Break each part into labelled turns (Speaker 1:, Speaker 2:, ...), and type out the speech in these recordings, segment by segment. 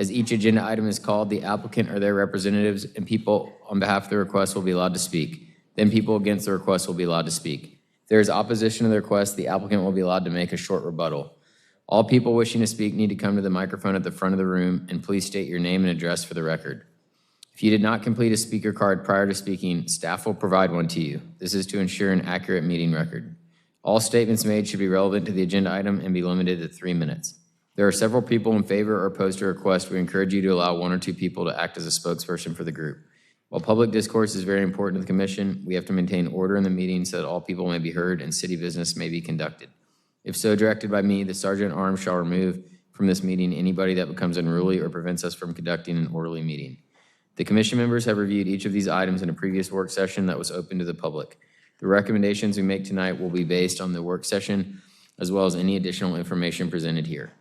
Speaker 1: As each agenda item is called, the applicant or their representatives and people on behalf of the request will be allowed to speak. Then people against the request will be allowed to speak. If there is opposition to the request, the applicant will be allowed to make a short rebuttal. All people wishing to speak need to come to the microphone at the front of the room, and please state your name and address for the record. If you did not complete a speaker card prior to speaking, staff will provide one to you. This is to ensure an accurate meeting record. All statements made should be relevant to the agenda item and be limited to 3 minutes. There are several people in favor or opposed to a request. We encourage you to allow 1 or 2 people to act as a spokesperson for the group. While public discourse is very important to the commission, we have to maintain order in the meeting so that all people may be heard and city business may be conducted. If so directed by me, the Sergeant at Arms shall remove from this meeting anybody that becomes unruly or prevents us from conducting an orderly meeting. The commission members have reviewed each of these items in a previous work session that was open to the public. The recommendations we make tonight will be based on the work session as well as any additional information presented here.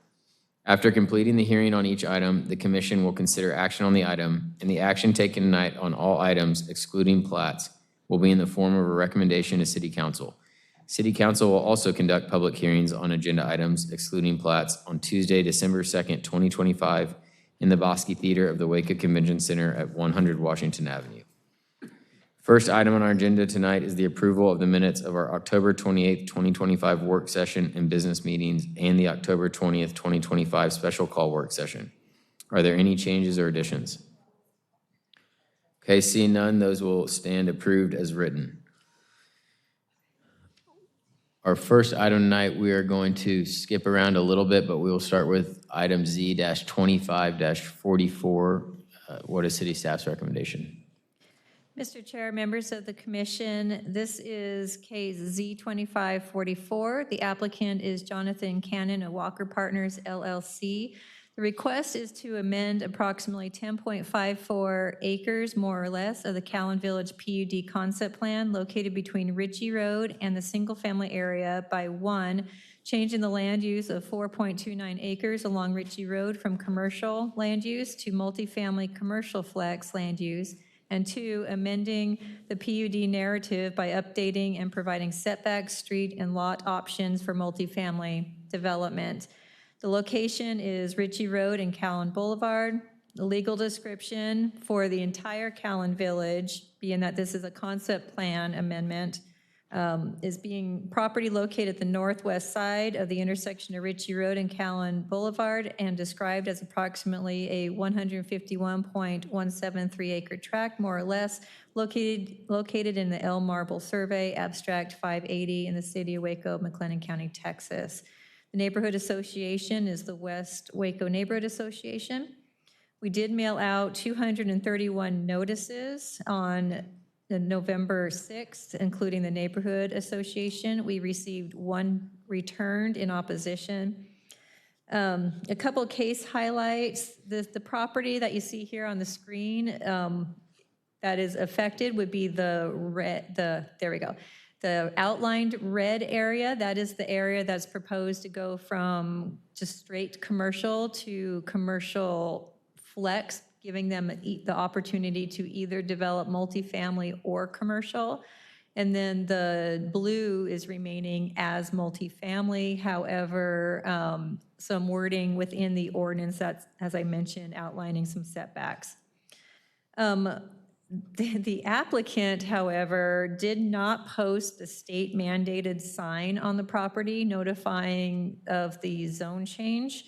Speaker 1: After completing the hearing on each item, the commission will consider action on the item, and the action taken tonight on all items, excluding plats, will be in the form of a recommendation to City Council. City Council will also conduct public hearings on agenda items, excluding plats, on Tuesday, December 2nd, 2025, in the Bosque Theater of the Waco Convention Center at 100 Washington Avenue. First item on our agenda tonight is the approval of the minutes of our October 28th, 2025 work session and business meetings and the October 20th, 2025 special call work session. Are there any changes or additions? Okay, seeing none, those will stand approved as written. Our first item tonight, we are going to skip around a little bit, but we will start with item Z-25-44. What is city staff's recommendation?
Speaker 2: Mr. Chair, members of the commission, this is case Z-2544. The applicant is Jonathan Cannon of Walker Partners, LLC. The request is to amend approximately 10.54 acres, more or less, of the Callan Village PUD concept plan located between Ritchie Road and the single-family area by 1, changing the land use of 4.29 acres along Ritchie Road from commercial land use to multifamily commercial flex land use, and 2, amending the PUD narrative by updating and providing setback, street, and lot options for multifamily development. The location is Ritchie Road and Callan Boulevard. The legal description for the entire Callan Village, being that this is a concept plan amendment, is being property located at the northwest side of the intersection of Ritchie Road and Callan Boulevard and described as approximately a 151.173 acre tract, more or less, located in the El Marble Survey, Abstract 580 in the city of Waco, McLennan County, Texas. The neighborhood association is the West Waco Neighborhood Association. We did mail out 231 notices on November 6th, including the neighborhood association. We received 1 returned in opposition. A couple case highlights. The property that you see here on the screen that is affected would be the outlined red area. That is the area that's proposed to go from just straight commercial to commercial flex, giving them the opportunity to either develop multifamily or commercial. And then the blue is remaining as multifamily. However, some wording within the ordinance that's, as I mentioned, outlining some setbacks. The applicant, however, did not post the state mandated sign on the property notifying of the zone change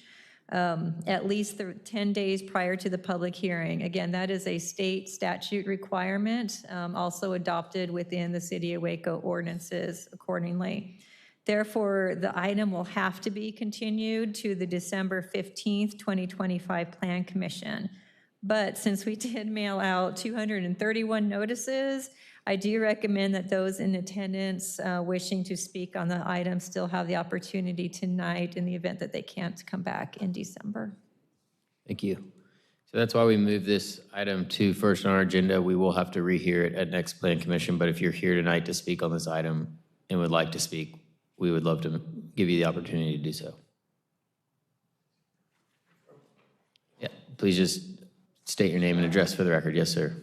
Speaker 2: at least 10 days prior to the public hearing. Again, that is a state statute requirement, also adopted within the City of Waco ordinances accordingly. Therefore, the item will have to be continued to the December 15th, 2025 Plan Commission. But since we did mail out 231 notices, I do recommend that those in attendance wishing to speak on the item still have the opportunity tonight in the event that they can't come back in December.
Speaker 1: Thank you. So that's why we moved this item to first on our agenda. We will have to rehear it at next Plan Commission, but if you're here tonight to speak on this item and would like to speak, we would love to give you the opportunity to do so. Yeah, please just state your name and address for the record. Yes, sir.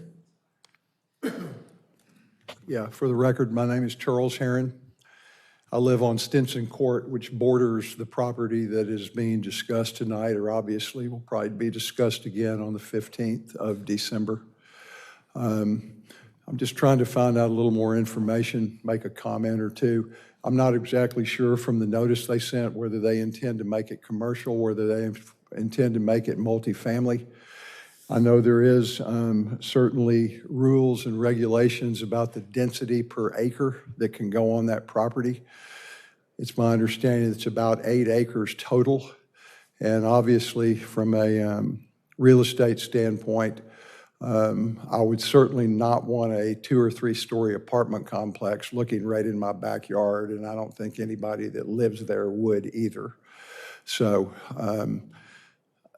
Speaker 3: Yeah, for the record, my name is Charles Herron. I live on Stinson Court, which borders the property that is being discussed tonight, or obviously will probably be discussed again on the 15th of December. I'm just trying to find out a little more information, make a comment or two. I'm not exactly sure from the notice they sent whether they intend to make it commercial, whether they intend to make it multifamily. I know there is certainly rules and regulations about the density per acre that can go on that property. It's my understanding it's about 8 acres total. And obviously, from a real estate standpoint, I would certainly not want a 2 or 3 story apartment complex looking right in my backyard, and I don't think anybody that lives there would either. So,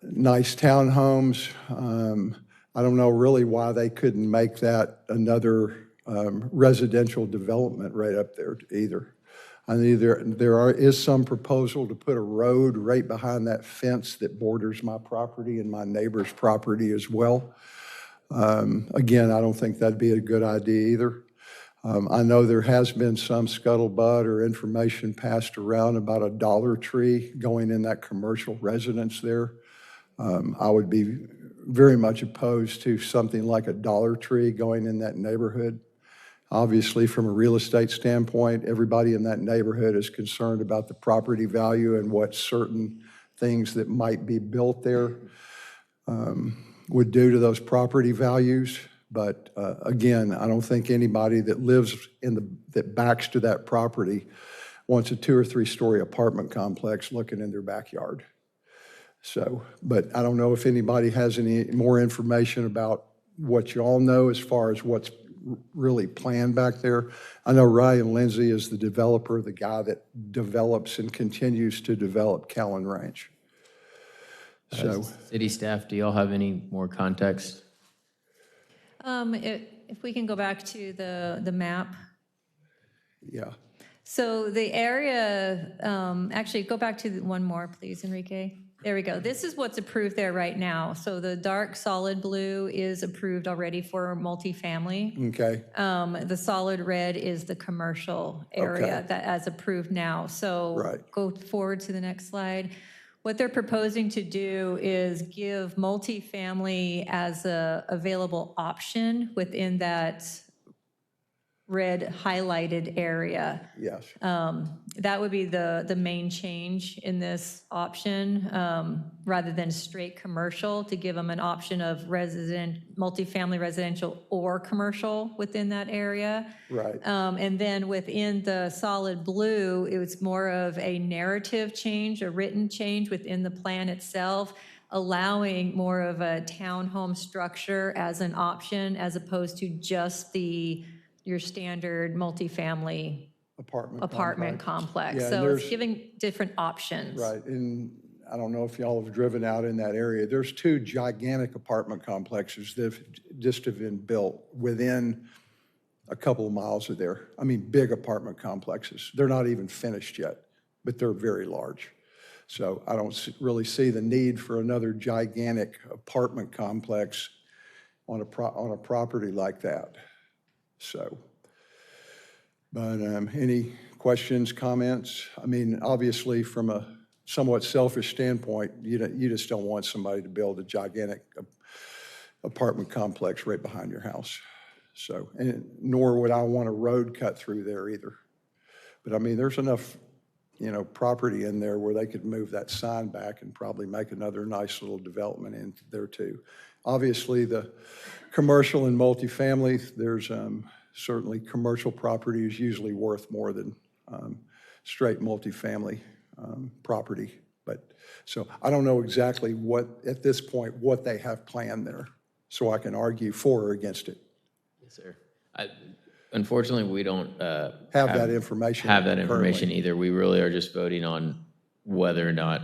Speaker 3: nice townhomes. I don't know really why they couldn't make that another residential development right up there either. I mean, there is some proposal to put a road right behind that fence that borders my property and my neighbor's property as well. Again, I don't think that'd be a good idea either. I know there has been some scuttlebutt or information passed around about a Dollar Tree going in that commercial residence there. I would be very much opposed to something like a Dollar Tree going in that neighborhood. Obviously, from a real estate standpoint, everybody in that neighborhood is concerned about the property value and what certain things that might be built there would do to those property values. But again, I don't think anybody that lives that backs to that property wants a 2 or 3 story apartment complex looking in their backyard. So, but I don't know if anybody has any more information about what you all know as far as what's really planned back there. I know Ryan Lindsay is the developer, the guy that develops and continues to develop Callan Ranch. So,
Speaker 1: City staff, do y'all have any more context?
Speaker 2: If we can go back to the map.
Speaker 3: yeah.
Speaker 2: So the area, actually, go back to one more, please, Enrique. There we go. This is what's approved there right now. So the dark solid blue is approved already for multifamily.
Speaker 3: Okay.
Speaker 2: The solid red is the commercial area
Speaker 3: Okay.
Speaker 2: that as approved now. So
Speaker 3: Right.
Speaker 2: go forward to the next slide. What they're proposing to do is give multifamily as a available option within that red highlighted area.
Speaker 3: Yes.
Speaker 2: That would be the main change in this option, rather than straight commercial, to give them an option of multifamily residential or commercial within that area.
Speaker 3: Right.
Speaker 2: And then within the solid blue, it was more of a narrative change, a written change within the plan itself, allowing more of a townhome structure as an option as opposed to just your standard multifamily apartment complex.
Speaker 3: Yeah,
Speaker 2: So it's giving different options.
Speaker 3: Right, and I don't know if y'all have driven out in that area. There's 2 gigantic apartment complexes that have been built within a couple of miles of there. I mean, big apartment complexes. They're not even finished yet, but they're very large. So I don't really see the need for another gigantic apartment complex on a property like that. So, but any questions, comments? I mean, obviously, from a somewhat selfish standpoint, you just don't want somebody to build a gigantic apartment complex right behind your house. So, and nor would I want a road cut through there either. But I mean, there's enough, property in there where they could move that sign back and probably make another nice little development in there too. Obviously, the commercial and multifamily, there's certainly commercial property is usually worth more than straight multifamily property. But so I don't know exactly at this point, what they have planned there, so I can argue for or against it.
Speaker 1: Yes, sir. Unfortunately, we don't
Speaker 3: Have that information.
Speaker 1: have that information
Speaker 3: currently.
Speaker 1: either. We really are just voting on whether or not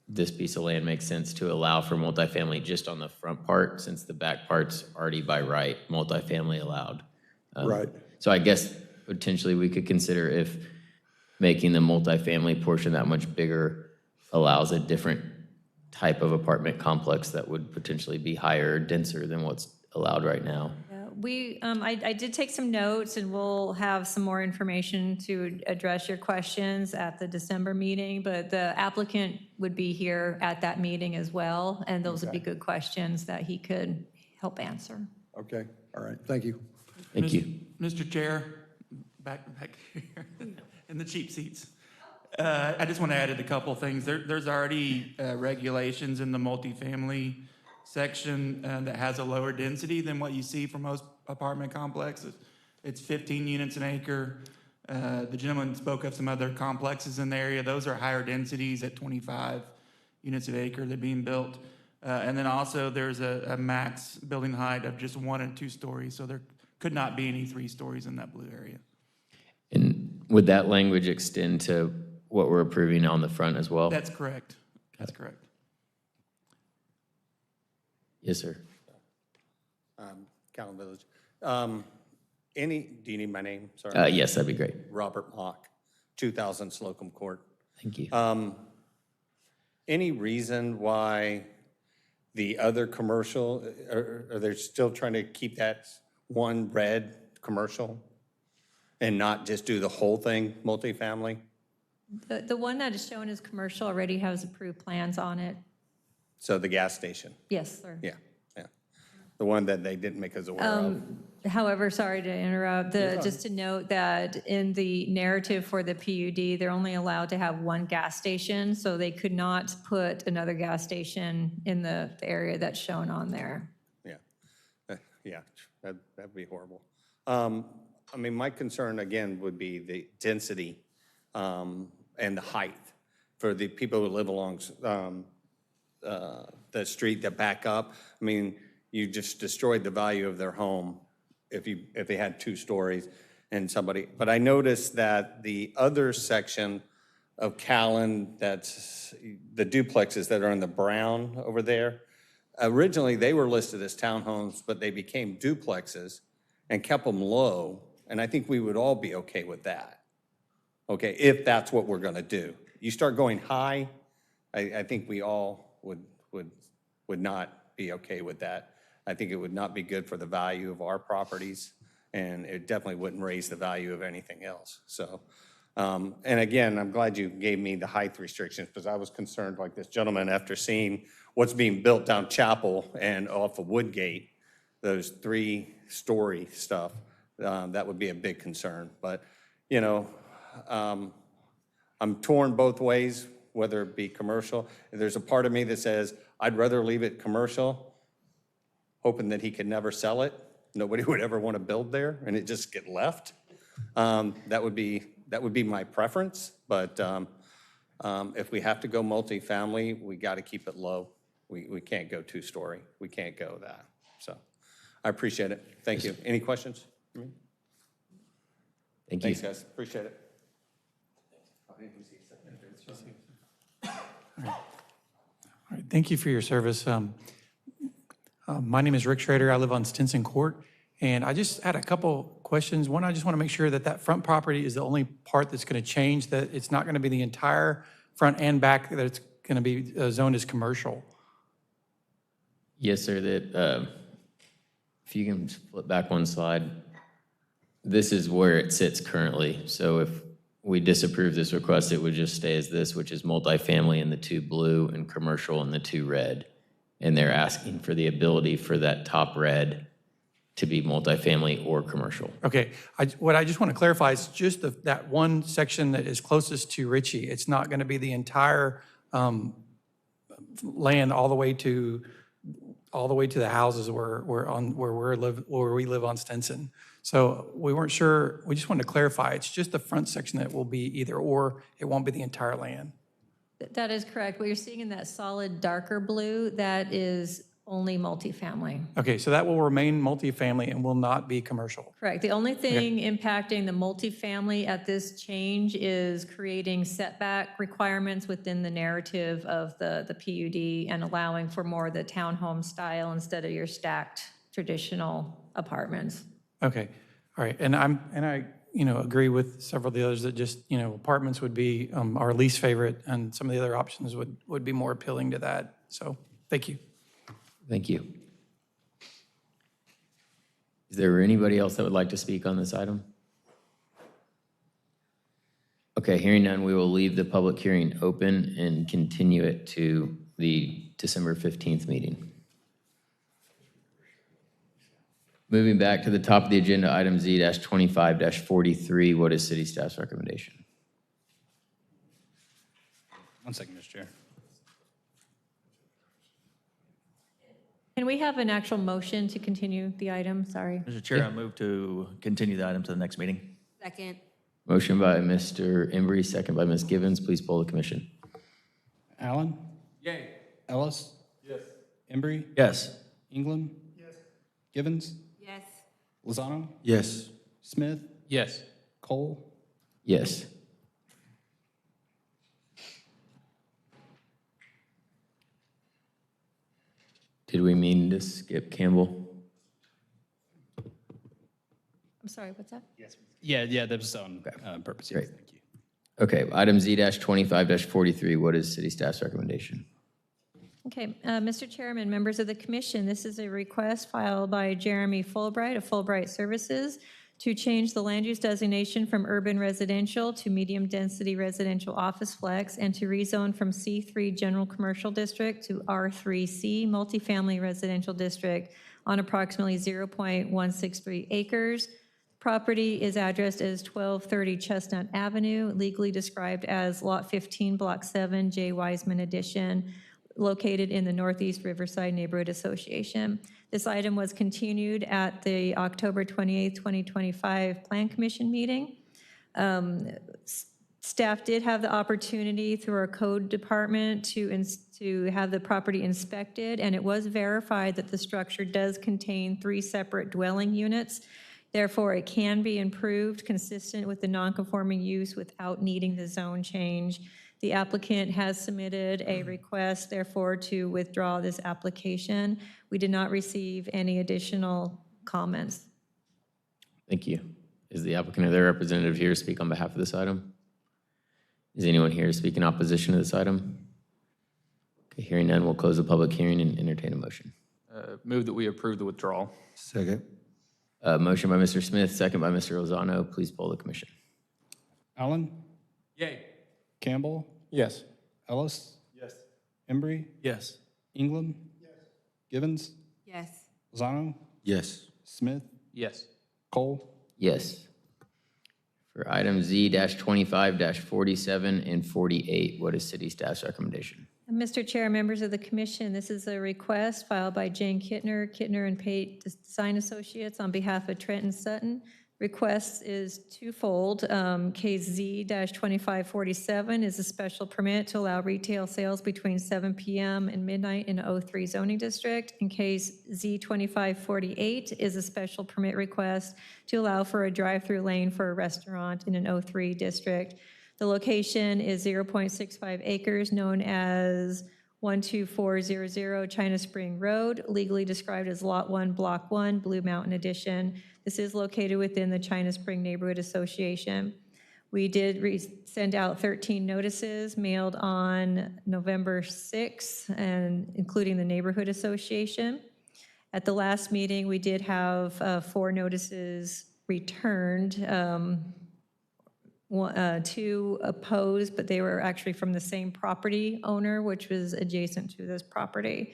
Speaker 1: this piece of land makes sense to allow for multifamily just on the front part, since the back part's already by right multifamily allowed.
Speaker 3: Right.
Speaker 1: So I guess potentially we could consider if making the multifamily portion that much bigger allows a different type of apartment complex that would potentially be higher or denser than what's allowed right now.
Speaker 2: I did take some notes, and we'll have some more information to address your questions at the December meeting, but the applicant would be here at that meeting as well, and those would be good questions that he could help answer.
Speaker 3: Okay, all right, thank you.
Speaker 1: Thank you.
Speaker 4: Mr. Chair, back here in the cheap seats. I just want to add a couple of things. There's already regulations in the multifamily section that has a lower density than what you see for most apartment complexes. It's 15 units an acre. The gentleman spoke of some other complexes in the area. Those are higher densities at 25 units an acre that are being built. And then also there's a max building height of just 1 and 2 stories. So there could not be any 3 stories in that blue area.
Speaker 1: And would that language extend to what we're approving on the front as well?
Speaker 4: That's correct. That's correct.
Speaker 1: Yes, sir.
Speaker 5: Callan Village. Do you need my name? Sorry.
Speaker 1: Yes, that'd be great.
Speaker 5: Robert Mock, 2000 Slocum Court.
Speaker 1: Thank you.
Speaker 5: Any reason why the other commercial, are they still trying to keep that one red commercial and not just do the whole thing multifamily?
Speaker 2: The one that is shown as commercial already has approved plans on it.
Speaker 5: So the gas station,
Speaker 2: Yes, sir.
Speaker 5: yeah. The one that they didn't make us aware of.
Speaker 2: However, sorry to interrupt, just to note that in the narrative for the PUD, they're only allowed to have 1 gas station, so they could not put another gas station in the area that's shown on there.
Speaker 5: Yeah, that'd be horrible. I mean, my concern, again, would be the density and the height for the people who live along the street that back up. I mean, you just destroyed the value of their home if they had 2 stories and somebody. But I noticed that the other section of Callan, that's the duplexes that are in the brown over there, originally they were listed as townhomes, but they became duplexes and kept them low. And I think we would all be okay with that. Okay, if that's what we're gonna do. You start going high, I think we all would not be okay with that. I think it would not be good for the value of our properties, and it definitely wouldn't raise the value of anything else. So, and again, I'm glad you gave me the height restrictions, because I was concerned, like this gentleman, after seeing what's being built down Chapel and off of Woodgate, those 3-story stuff, that would be a big concern. But, you know, I'm torn both ways, whether it be commercial. There's a part of me that says, I'd rather leave it commercial, hoping that he could never sell it. Nobody would ever want to build there, and it just get left. That would be my preference, but if we have to go multifamily, we got to keep it low. We can't go 2-story. We can't go that. So I appreciate it. Thank you. Any questions?
Speaker 1: Thank you.
Speaker 5: Thanks, guys. Appreciate it.
Speaker 6: All right, thank you for your service. My name is Rick Schrader. I live on Stinson Court, and I just had a couple questions. One, I just want to make sure that that front property is the only part that's going to change, that it's not going to be the entire front and back, that it's going to be zoned as commercial.
Speaker 1: Yes, sir. That if you can flip back one slide, this is where it sits currently. So if we disapprove this request, it would just stay as this, which is multifamily in the 2 blue and commercial in the 2 red. And they're asking for the ability for that top red to be multifamily or commercial.
Speaker 6: Okay, what I just want to clarify is just that one section that is closest to Ritchie. It's not going to be the entire land all the way to the houses where we live on Stinson. So we weren't sure. We just wanted to clarify. It's just the front section that will be either or. It won't be the entire land.
Speaker 2: That is correct. What you're seeing in that solid darker blue, that is only multifamily.
Speaker 6: Okay, so that will remain multifamily and will not be commercial.
Speaker 2: Correct. The only thing impacting the multifamily at this change is creating setback requirements within the narrative of the PUD and allowing for more of the townhome style instead of your stacked traditional apartments.
Speaker 6: Okay, all right, and I agree with several of the others that just, apartments would be our least favorite, and some of the other options would be more appealing to that. So, thank you.
Speaker 1: Thank you. Is there anybody else that would like to speak on this item? Okay, hearing none, we will leave the public hearing open and continue it to the December 15th meeting. Moving back to the top of the agenda, item Z-25-43, what is city staff's recommendation?
Speaker 7: 1 second, Mr. Chair.
Speaker 2: Can we have an actual motion to continue the item? Sorry.
Speaker 8: Mr. Chair, I move to continue the item to the next meeting.
Speaker 9: Second.
Speaker 1: Motion by Mr. Embry, second by Ms. Givens. Please poll the commission.
Speaker 7: Allen? Yay. Ellis? Yes. Embry?
Speaker 8: Yes.
Speaker 7: England? Yes. Givens?
Speaker 9: Yes.
Speaker 7: Lozano?
Speaker 8: Yes.
Speaker 7: Smith?
Speaker 8: Yes.
Speaker 7: Cole?
Speaker 1: Yes. Did we mean to skip Campbell?
Speaker 2: I'm sorry, what's that?
Speaker 7: Yeah, that was on purpose. Yes,
Speaker 1: Great.
Speaker 7: thank you.
Speaker 1: Okay, item Z-25-43, what is city staff's recommendation?
Speaker 2: Okay, Mr. Chairman, members of the commission, this is a request filed by Jeremy Fulbright of Fulbright Services to change the land use designation from urban residential to medium-density residential office flex and to rezone from C3 General Commercial District to R3C Multifamily Residential District on approximately 0.163 acres. Property is addressed as 1230 Chestnut Avenue, legally described as Lot 15, Block 7, J. Wiseman Edition, located in the Northeast Riverside Neighborhood Association. This item was continued at the October 28, 2025 Plan Commission meeting. Staff did have the opportunity through our code department to have the property inspected, and it was verified that the structure does contain 3 separate dwelling units. Therefore, it can be improved consistent with the nonconforming use without needing the zone change. The applicant has submitted a request, therefore, to withdraw this application. We did not receive any additional comments.
Speaker 1: Thank you. Is the applicant or their representative here to speak on behalf of this item? Is anyone here to speak in opposition to this item? Okay, hearing none, we'll close the public hearing and entertain a motion.
Speaker 8: Move that we approve the withdrawal.
Speaker 3: Second.
Speaker 1: Motion by Mr. Smith, second by Mr. Lozano. Please poll the commission.
Speaker 7: Allen?
Speaker 8: Yay.
Speaker 7: Campbell?
Speaker 8: Yes.
Speaker 7: Ellis? Yes. Embry?
Speaker 8: Yes.
Speaker 7: England? Yes. Givens?
Speaker 9: Yes.
Speaker 7: Lozano?
Speaker 8: Yes.
Speaker 7: Smith?
Speaker 8: Yes.
Speaker 7: Cole?
Speaker 1: Yes. For item Z-25-47 and 48, what is city staff's recommendation?
Speaker 2: Mr. Chair, members of the commission, this is a request filed by Jane Kittner, Kittner and Pate Design Associates on behalf of Trenton Sutton. Request is twofold. Case Z-2547 is a special permit to allow retail sales between 7 p.m. and midnight in O3 zoning district. And case Z-2548 is a special permit request to allow for a drive-through lane for a restaurant in an O3 district. The location is 0.65 acres, known as 12400 China Spring Road, legally described as Lot 1, Block 1, Blue Mountain Edition. This is located within the China Spring Neighborhood Association. We did send out 13 notices mailed on November 6th, and including the Neighborhood Association. At the last meeting, we did have 4 notices returned. 2 opposed, but they were actually from the same property owner, which was adjacent to this property.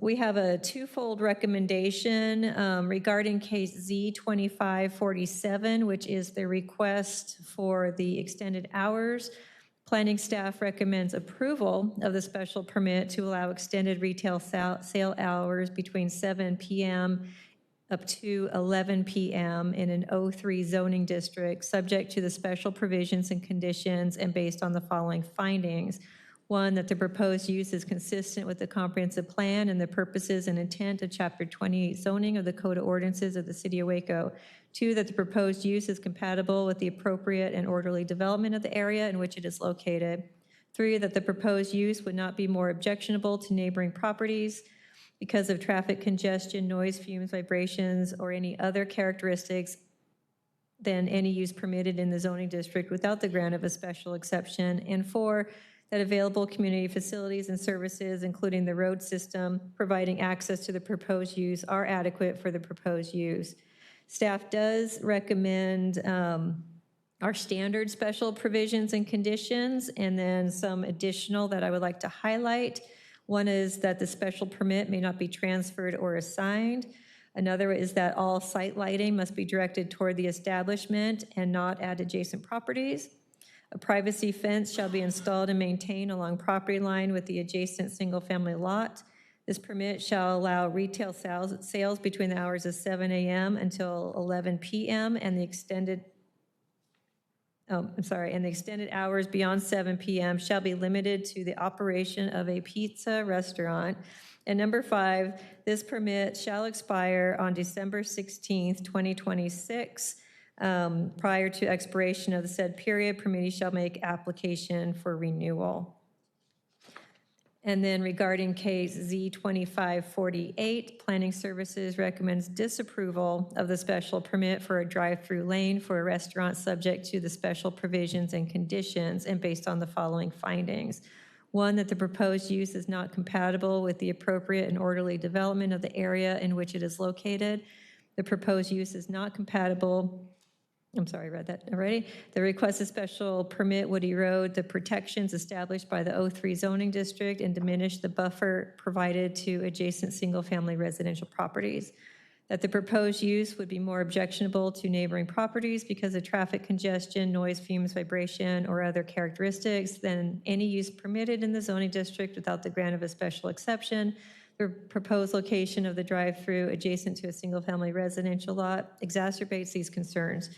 Speaker 2: We have a twofold recommendation regarding case Z-2547, which is the request for the extended hours. Planning staff recommends approval of the special permit to allow extended retail sale hours between 7 p.m. up to 11 p.m. in an O3 zoning district, subject to the special provisions and conditions and based on the following findings. 1, that the proposed use is consistent with the comprehensive plan and the purposes and intent of Chapter 28 zoning of the Code of Ordinances of the City of Waco. 2, that the proposed use is compatible with the appropriate and orderly development of the area in which it is located. 3, that the proposed use would not be more objectionable to neighboring properties because of traffic congestion, noise, fumes, vibrations, or any other characteristics than any use permitted in the zoning district without the grant of a special exception. And 4, that available community facilities and services, including the road system, providing access to the proposed use, are adequate for the proposed use. Staff does recommend our standard special provisions and conditions, and then some additional that I would like to highlight. One is that the special permit may not be transferred or assigned. Another is that all site lighting must be directed toward the establishment and not at adjacent properties. A privacy fence shall be installed and maintained along property line with the adjacent single-family lot. This permit shall allow retail sales between the hours of 7 a.m. until 11 p.m. and the extended hours beyond 7 p.m. shall be limited to the operation of a pizza restaurant. And number 5, this permit shall expire on December 16th, 2026. Prior to expiration of the said period, permittee shall make application for renewal. And then regarding case Z2548, Planning Services recommends disapproval of the special permit for a drive-through lane for a restaurant subject to the special provisions and conditions and based on the following findings. 1, that the proposed use is not compatible with the appropriate and orderly development of the area in which it is located. The proposed use is not compatible. I'm sorry, I read that already. The requested special permit would erode the protections established by the O3 zoning district and diminish the buffer provided to adjacent single-family residential properties. That the proposed use would be more objectionable to neighboring properties because of traffic congestion, noise, fumes, vibration, or other characteristics than any use permitted in the zoning district without the grant of a special exception. The proposed location of the drive-through adjacent to a single-family residential lot exacerbates these concerns.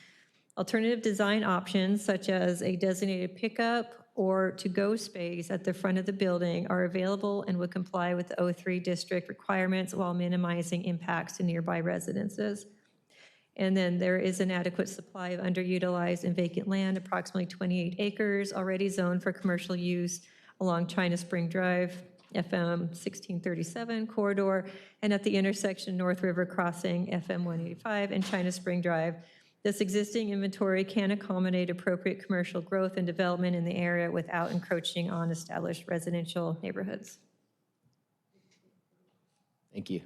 Speaker 2: Alternative design options, such as a designated pickup or to-go space at the front of the building, are available and would comply with the O3 district requirements while minimizing impacts to nearby residences. And then there is an adequate supply of underutilized and vacant land, approximately 28 acres, already zoned for commercial use along China Spring Drive, FM 1637 corridor, and at the intersection North River Crossing, FM 185, and China Spring Drive. This existing inventory can accommodate appropriate commercial growth and development in the area without encroaching on established residential neighborhoods.
Speaker 1: Thank you.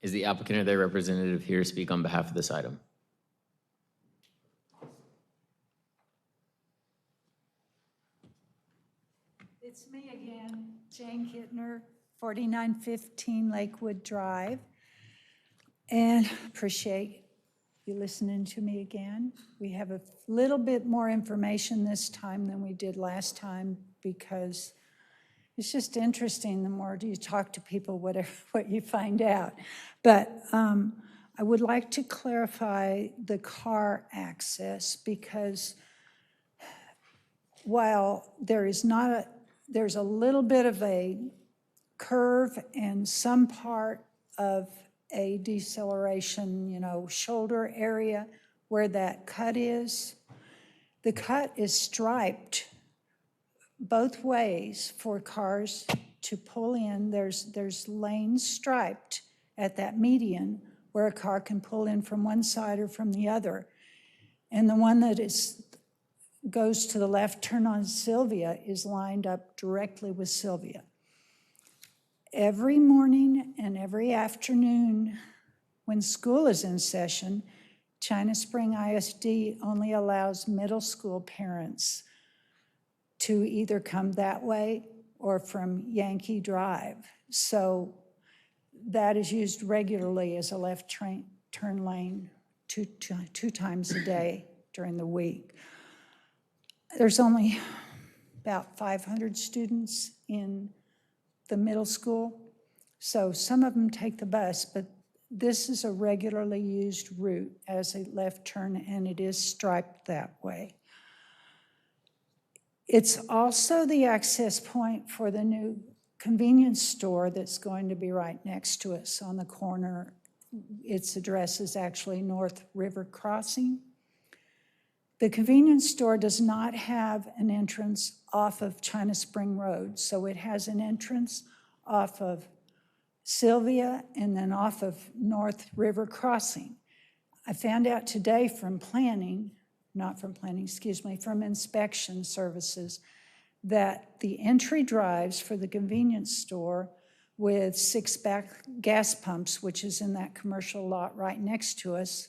Speaker 1: Is the applicant or their representative here to speak on behalf of this item?
Speaker 9: It's me again, Jane Kittner, 4915 Lakewood Drive. And appreciate you listening to me again. We have a little bit more information this time than we did last time because it's just interesting the more you talk to people, what you find out. But I would like to clarify the car access because while there's a little bit of a curve and some part of a deceleration, shoulder area where that cut is. The cut is striped both ways for cars to pull in. There's lanes striped at that median where a car can pull in from one side or from the other. And the one that goes to the left, turn on Sylvia, is lined up directly with Sylvia. Every morning and every afternoon when school is in session, China Spring ISD only allows middle school parents to either come that way or from Yankee Drive. So that is used regularly as a left turn lane two times a day during the week. There's only about 500 students in the middle school, so some of them take the bus, but this is a regularly used route as a left turn, and it is striped that way. It's also the access point for the new convenience store that's going to be right next to us on the corner. Its address is actually North River Crossing. The convenience store does not have an entrance off of China Spring Road, so it has an entrance off of Sylvia and then off of North River Crossing. I found out today from inspection services, that the entry drives for the convenience store with 6 back gas pumps, which is in that commercial lot right next to us,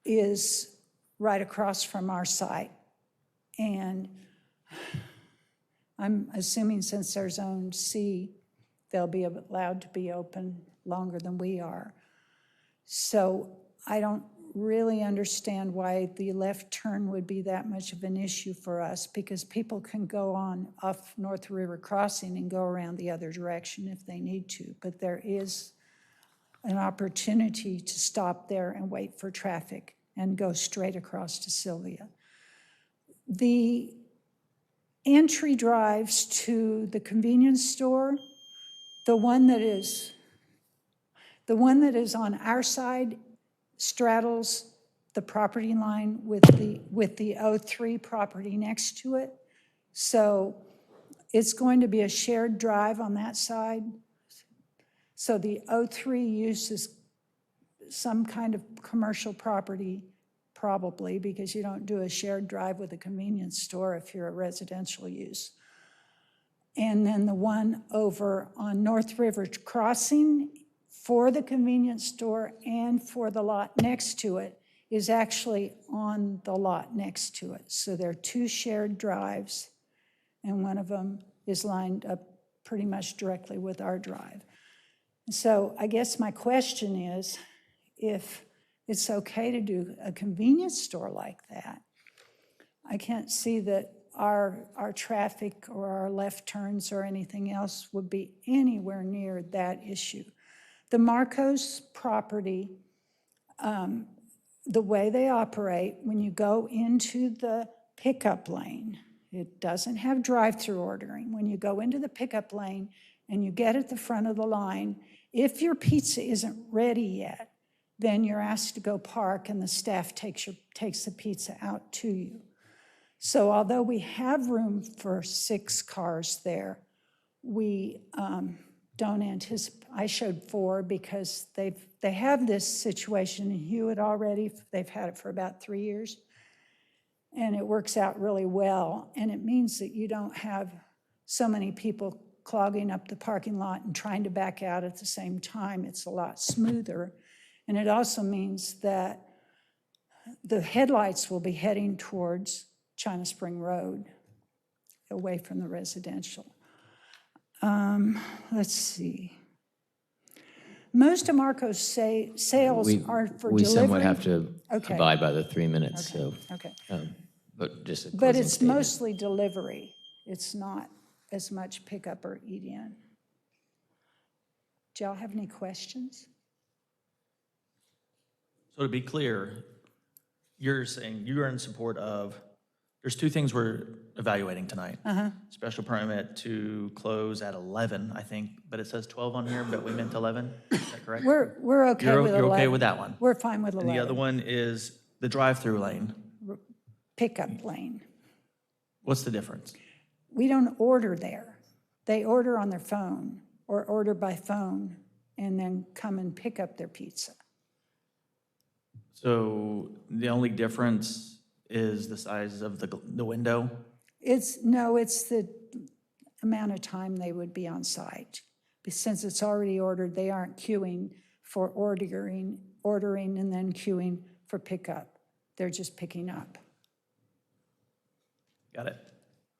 Speaker 9: is right across from our site. And I'm assuming since they're Zone C, they'll be allowed to be open longer than we are. So I don't really understand why the left turn would be that much of an issue for us, because people can go on off North River Crossing and go around the other direction if they need to. But there is an opportunity to stop there and wait for traffic and go straight across to Sylvia. The entry drives to the convenience store, the one that is on our side straddles the property line with the O3 property next to it. So it's going to be a shared drive on that side. So the O3 uses some kind of commercial property, probably, because you don't do a shared drive with a convenience store if you're a residential use. And then the one over on North River Crossing for the convenience store and for the lot next to it is actually on the lot next to it. So there are 2 shared drives, and one of them is lined up pretty much directly with our drive. So I guess my question is, if it's okay to do a convenience store like that, I can't see that our traffic or our left turns or anything else would be anywhere near that issue. The Marcos property, the way they operate, when you go into the pickup lane, it doesn't have drive-through ordering. When you go into the pickup lane and you get at the front of the line, if your pizza isn't ready yet, then you're asked to go park and the staff takes the pizza out to you. So although we have room for 6 cars there, we don't anticipate. I showed 4 because they have this situation in Hewitt already. They've had it for about 3 years. And it works out really well. And it means that you don't have so many people clogging up the parking lot and trying to back out at the same time. It's a lot smoother. And it also means that the headlights will be heading towards China Spring Road, away from the residential. Let's see. Most of Marco's sales are for
Speaker 1: We
Speaker 9: delivery.
Speaker 1: somewhat have to
Speaker 9: Okay.
Speaker 1: abide by the 3 minutes, so,
Speaker 9: Okay,
Speaker 1: but just a
Speaker 9: but
Speaker 1: closing
Speaker 9: it's
Speaker 1: statement.
Speaker 9: mostly delivery. It's not as much pickup or eat-in. Do y'all have any questions?
Speaker 8: So to be clear, you're saying you are in support of, there's 2 things we're evaluating tonight. Special permit to close at 11, I think, but it says 12 on here, but we meant 11, is that correct?
Speaker 9: We're okay
Speaker 8: You're
Speaker 9: with 11.
Speaker 8: you're okay with that one?
Speaker 9: We're fine with
Speaker 8: And
Speaker 9: 11.
Speaker 8: the other one is the drive-through lane.
Speaker 9: Pickup lane.
Speaker 8: What's the difference?
Speaker 9: We don't order there. They order on their phone or order by phone and then come and pick up their pizza.
Speaker 8: So the only difference is the size of the window?
Speaker 9: It's the amount of time they would be on site. But since it's already ordered, they aren't queuing for ordering and then queuing for pickup. They're just picking up.
Speaker 8: Got it.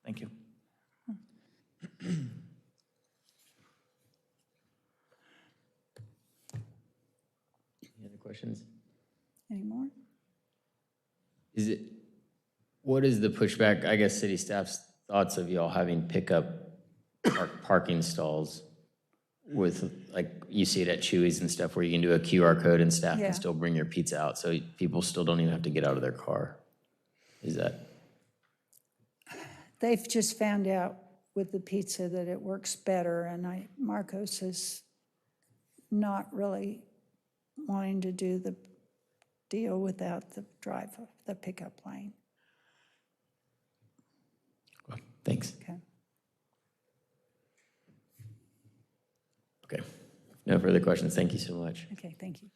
Speaker 8: Thank you.
Speaker 1: Any other questions?
Speaker 9: Any more?
Speaker 1: What is the pushback, I guess, city staff's thoughts of y'all having pickup parking stalls with, like, you see it at Chewy's and stuff, where you can do a QR code and staff
Speaker 9: Yeah.
Speaker 1: can still bring your pizza out, so people still don't even have to get out of their car? Is that?
Speaker 9: They've just found out with the pizza that it works better, and Marcos is not really wanting to do the deal without the the pickup lane.
Speaker 1: Thanks.
Speaker 9: Okay.
Speaker 1: Okay. No further questions. Thank you so much.
Speaker 9: Okay, thank you.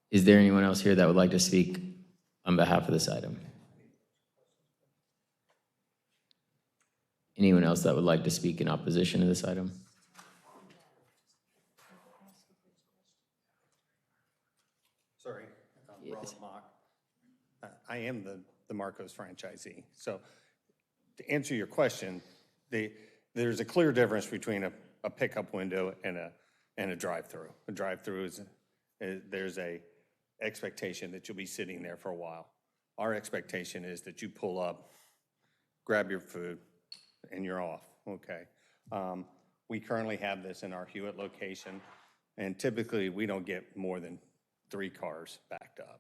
Speaker 1: Is there anyone else here that would like to speak on behalf of this item? Anyone else that would like to speak in opposition to this item?
Speaker 5: Sorry, Robert Mock. I am the Marcos franchisee. So to answer your question, there's a clear difference between a pickup window and a drive-through. A drive-through there's a expectation that you'll be sitting there for a while. Our expectation is that you pull up, grab your food, and you're off, okay? We currently have this in our Hewitt location, and typically we don't get more than 3 cars backed up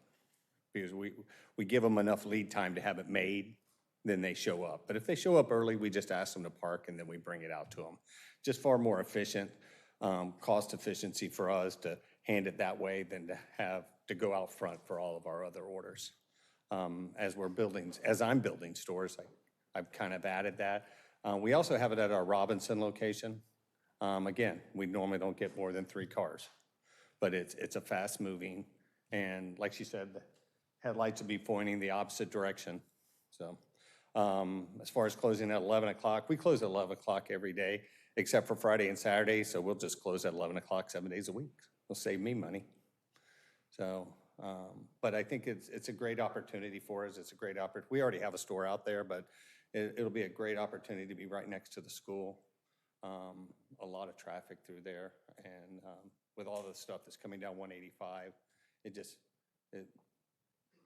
Speaker 5: because we give them enough lead time to have it made, then they show up. But if they show up early, we just ask them to park and then we bring it out to them. Just far more efficient, cost efficiency for us to hand it that way than to have to go out front for all of our other orders. As I'm building stores, I've kind of added that. We also have it at our Robinson location. Again, we normally don't get more than 3 cars, but it's a fast moving, and like she said, the headlights will be pointing the opposite direction. So as far as closing at 11 o'clock, we close at 11 o'clock every day, except for Friday and Saturday, so we'll just close at 11 o'clock 7 days a week. It'll save me money. So, but I think it's a great opportunity for us. It's a great opportunity. We already have a store out there, but it'll be a great opportunity to be right next to the school. A lot of traffic through there, and with all the stuff that's coming down 185,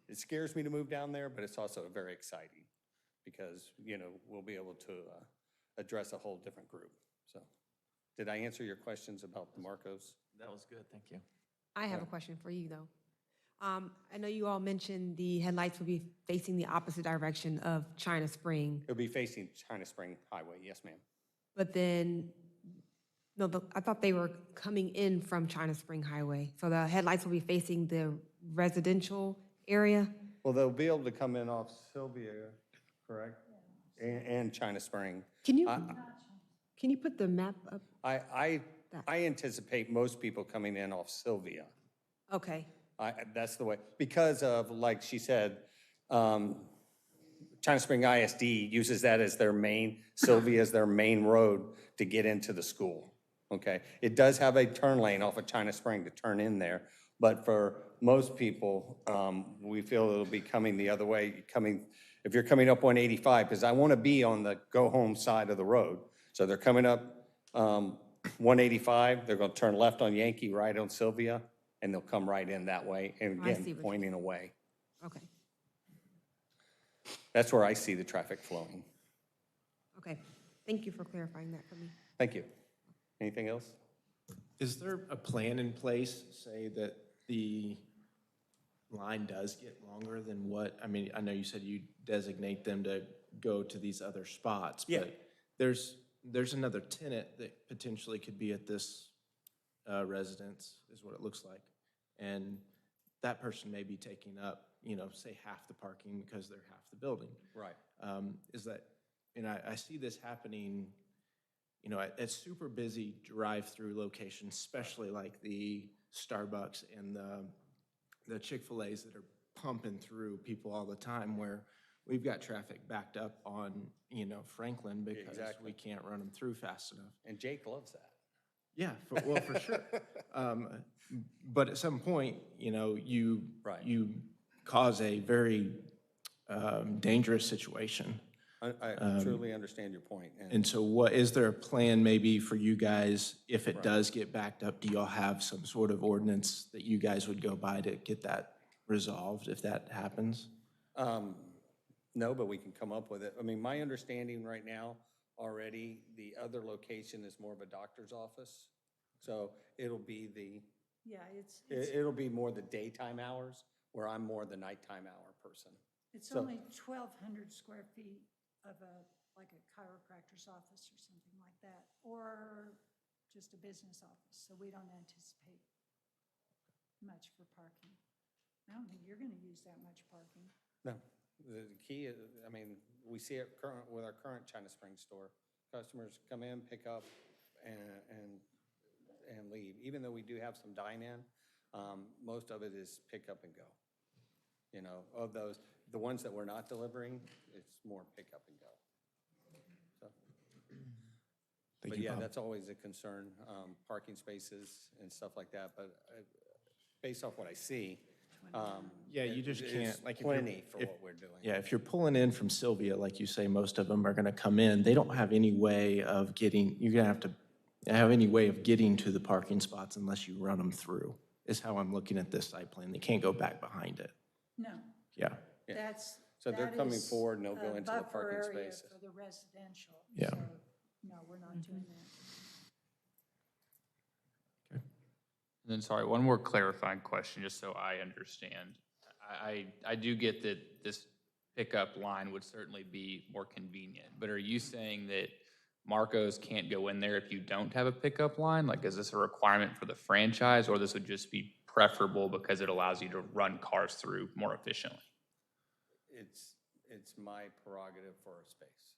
Speaker 5: it scares me to move down there, but it's also very exciting because, you know, we'll be able to address a whole different group. So did I answer your questions about the Marcos?
Speaker 8: That was good, thank you.
Speaker 10: I have a question for you, though. I know you all mentioned the headlights will be facing the opposite direction of China Spring,
Speaker 5: It'll be facing China Spring Highway, yes, ma'am.
Speaker 10: but then, no, I thought they were coming in from China Spring Highway. So the headlights will be facing the residential area?
Speaker 5: Well, they'll be able to come in off Sylvia, correct? And China Spring.
Speaker 10: Can you put the map up?
Speaker 5: I anticipate most people coming in off Sylvia.
Speaker 10: Okay,
Speaker 5: That's the way, because of, like she said, China Spring ISD uses that as their main, Sylvia as their main road to get into the school, okay? It does have a turn lane off of China Spring to turn in there, but for most people, we feel it'll be coming the other way, if you're coming up 185, because I want to be on the go-home side of the road. So they're coming up 185, they're going to turn left on Yankee, right on Sylvia, and they'll come right in that way, and
Speaker 10: I see
Speaker 5: again,
Speaker 10: what you-
Speaker 5: pointing away.
Speaker 10: okay,
Speaker 5: That's where I see the traffic flowing.
Speaker 10: okay. Thank you for clarifying that for me.
Speaker 5: Thank you. Anything else?
Speaker 11: Is there a plan in place, say that the line does get longer than what, I mean, I know you said you designate them to go to these other spots,
Speaker 5: Yeah.
Speaker 11: but there's another tenant that potentially could be at this residence, is what it looks like. And that person may be taking up, you know, say half the parking because they're half the building.
Speaker 5: Right.
Speaker 11: Is that, and I see this happening, you know, at super busy drive-through locations, especially like the Starbucks and the Chick-fil-A's that are pumping through people all the time, where we've got traffic backed up on, you know, Franklin because
Speaker 5: Exactly.
Speaker 11: we can't run them through fast enough.
Speaker 5: And Jake loves that.
Speaker 11: Yeah, for sure. But at some point, you know, you cause a very dangerous situation.
Speaker 5: I truly understand your point.
Speaker 11: And so is there a plan maybe for you guys, if it does get backed up, do y'all have some sort of ordinance that you guys would go by to get that resolved if that happens?
Speaker 5: No, but we can come up with it. I mean, my understanding right now, already, the other location is more of a doctor's office. So it'll be it'll be more the daytime hours, where I'm more the nighttime hour person.
Speaker 9: It's
Speaker 5: So-
Speaker 9: only 1,200 square feet of like a chiropractor's office or something like that, or just a business office, so we don't anticipate much for parking. I don't think you're going to use that much parking.
Speaker 5: No, the key is, I mean, we see it with our current China Springs store. Customers come in, pick up, and leave. Even though we do have some dine-in, most of it is pick up and go. You know, of those, the ones that we're not delivering, it's more pick up and go. So, But yeah, that's always a concern, parking spaces and stuff like that. But based off what I see,
Speaker 11: Yeah, you just
Speaker 5: it's
Speaker 11: can't, like, if you're-
Speaker 5: plenty for what we're doing.
Speaker 11: Yeah, if you're pulling in from Sylvia, like you say, most of them are gonna come in. They don't have any way of getting, you're gonna have to have any way of getting to the parking spots unless you run them through, is how I'm looking at this site plan. They can't go back behind it.
Speaker 9: No,
Speaker 11: Yeah,
Speaker 9: that's.
Speaker 5: So they're
Speaker 9: that
Speaker 5: coming
Speaker 9: is
Speaker 5: forward and they'll go
Speaker 9: a
Speaker 5: into the
Speaker 9: buffer
Speaker 5: parking
Speaker 9: area
Speaker 5: spaces.
Speaker 9: For the residential.
Speaker 11: Yeah.
Speaker 9: So, no, we're not doing that.
Speaker 12: And then, sorry, one more clarifying question, just so I understand. I do get that this pickup line would certainly be more convenient, but are you saying that Marco's can't go in there if you don't have a pickup line? Like, is this a requirement for the franchise, or this would just be preferable because it allows you to run cars through more efficiently?
Speaker 5: It's my prerogative for a space.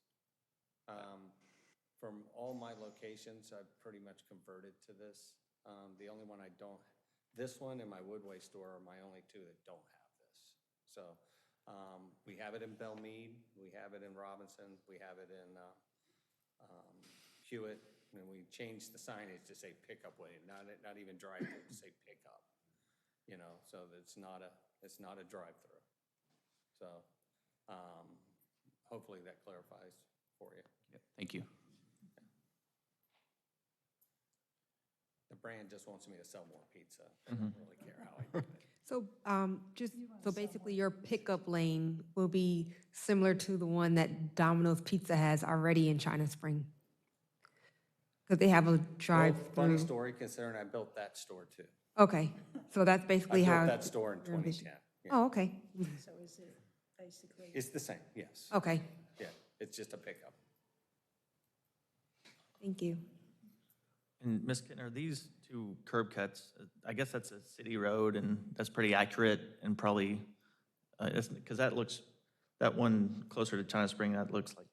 Speaker 5: From all my locations, I've pretty much converted to this. The only one I don't, this one and my Woodway store are my only two that don't have this. So we have it in Belmead, we have it in Robinson, we have it in Hewitt, and we changed the signage to say pickup lane, not even drive-through, to say pickup. You know, so it's not a drive-through. So hopefully that clarifies for you.
Speaker 12: Thank you.
Speaker 5: The brand just wants me to sell more pizza. They don't really care how I do it.
Speaker 10: So so basically your pickup lane will be similar to the one that Domino's Pizza has already in China Spring? Because they have a
Speaker 5: Well, funny
Speaker 10: drive-through.
Speaker 5: story, considering I built that store too.
Speaker 10: Okay, so that's
Speaker 5: I
Speaker 10: basically
Speaker 5: built
Speaker 10: how.
Speaker 5: that store in 2010. Yeah.
Speaker 10: Oh, okay,
Speaker 9: So is it basically?
Speaker 5: It's the same, yes.
Speaker 10: okay,
Speaker 5: Yeah, it's just a pickup.
Speaker 10: thank you.
Speaker 8: And Ms. Kittner, these two curb cuts, I guess that's a city road, and that's pretty accurate, and probably, because that looks, that one closer to China Spring, that looks like,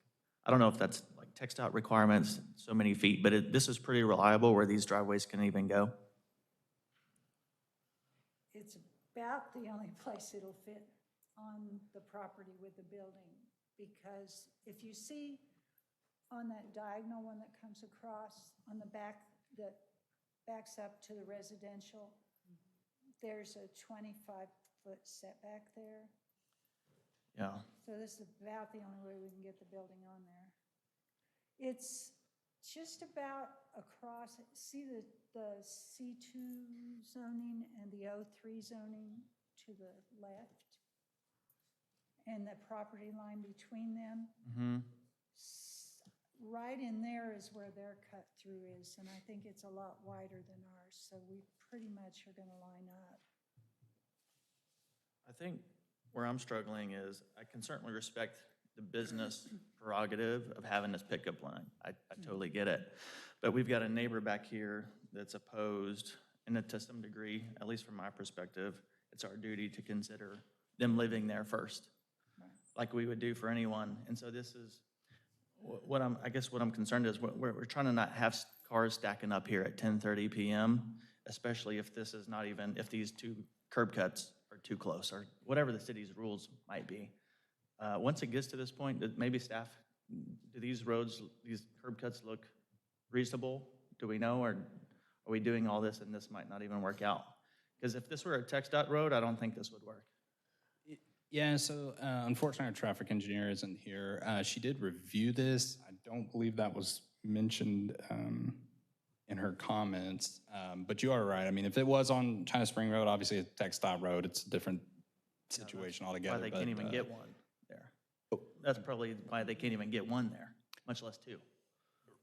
Speaker 8: I don't know if that's like TxDOT requirements, so many feet, but this is pretty reliable where these driveways can even go.
Speaker 9: It's about the only place it'll fit on the property with the building, because if you see on that diagonal one that comes across on the back, that backs up to the residential, there's a 25-foot setback there.
Speaker 8: Yeah.
Speaker 9: So this is about the only way we can get the building on there. It's just about across, see the C2 zoning and the O3 zoning to the left? And the property line between them?
Speaker 8: Mm-hmm.
Speaker 9: Right in there is where their cut through is, and I think it's a lot wider than ours, so we pretty much are gonna line up.
Speaker 8: I think where I'm struggling is, I can certainly respect the business prerogative of having this pickup line. I totally get it. But we've got a neighbor back here that's opposed, and to some degree, at least from my perspective, it's our duty to consider them living there first, like we would do for anyone. And so this is, I guess what I'm concerned is, we're trying to not have cars stacking up here at 10:30 PM, especially if this is not even, if these two curb cuts are too close, or whatever the city's rules might be. Once it gets to this point, maybe staff, do these roads, these curb cuts look reasonable? Do we know, or are we doing all this and this might not even work out? Because if this were a TxDOT road, I don't think this would work.
Speaker 7: Yeah, so unfortunately, our traffic engineer isn't here. She did review this. I don't believe that was mentioned in her comments, but you are right. I mean, if it was on China Spring Road, obviously it's TxDOT road, it's a different situation altogether.
Speaker 8: Why they can't even get one there. That's probably why they can't even get one there, much less two.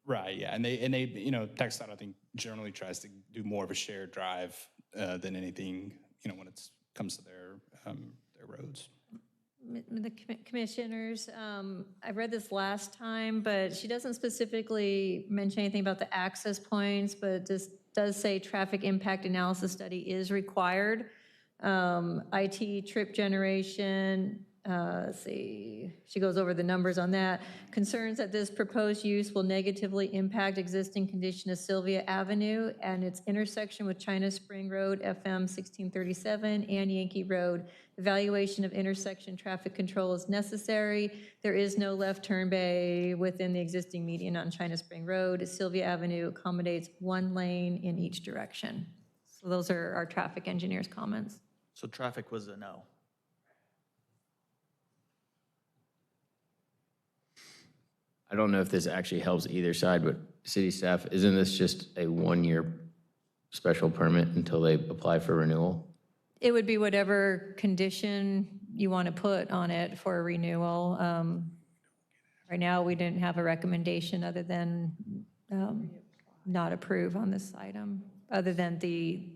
Speaker 7: Right, yeah, and they, you know, TxDOT, I think, generally tries to do more of a shared drive than anything, you know, when it comes to their roads.
Speaker 2: The commissioners, I read this last time, but she doesn't specifically mention anything about the access points, but this does say traffic impact analysis study is required. IT trip generation, Let's see, she goes over the numbers on that. Concerns that this proposed use will negatively impact existing condition of Sylvia Avenue and its intersection with China Spring Road, FM 1637, and Yankee Road. Evaluation of intersection traffic control is necessary. There is no left turn bay within the existing median on China Spring Road. Sylvia Avenue accommodates one lane in each direction. So those are our traffic engineer's comments.
Speaker 8: So traffic was a no.
Speaker 1: I don't know if this actually helps either side, but city staff, isn't this just a one-year special permit until they apply for renewal?
Speaker 2: It would be whatever condition you want to put on it for a renewal. Right now, we didn't have a recommendation other than not approve on this item, other than the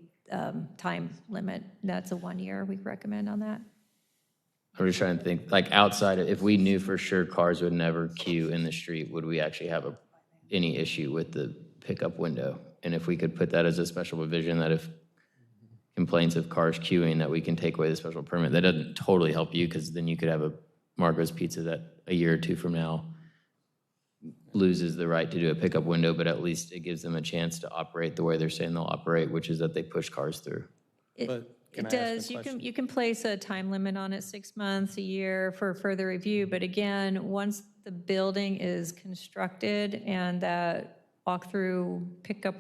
Speaker 2: time limit. That's a 1 year we recommend on that.
Speaker 1: I'm just trying to think, like outside, if we knew for sure cars would never queue in the street, would we actually have any issue with the pickup window? And if we could put that as a special provision, that if complaints of cars queuing, that we can take away the special permit. That doesn't totally help you, because then you could have a Margot's Pizza that a year or two from now loses the right to do a pickup window, but at least it gives them a chance to operate the way they're saying they'll operate, which is that they push cars through.
Speaker 5: But can
Speaker 2: It
Speaker 5: I ask a
Speaker 2: does.
Speaker 5: question?
Speaker 2: You can place a time limit on it, 6 months, a year for further review. But again, once the building is constructed and that walkthrough pickup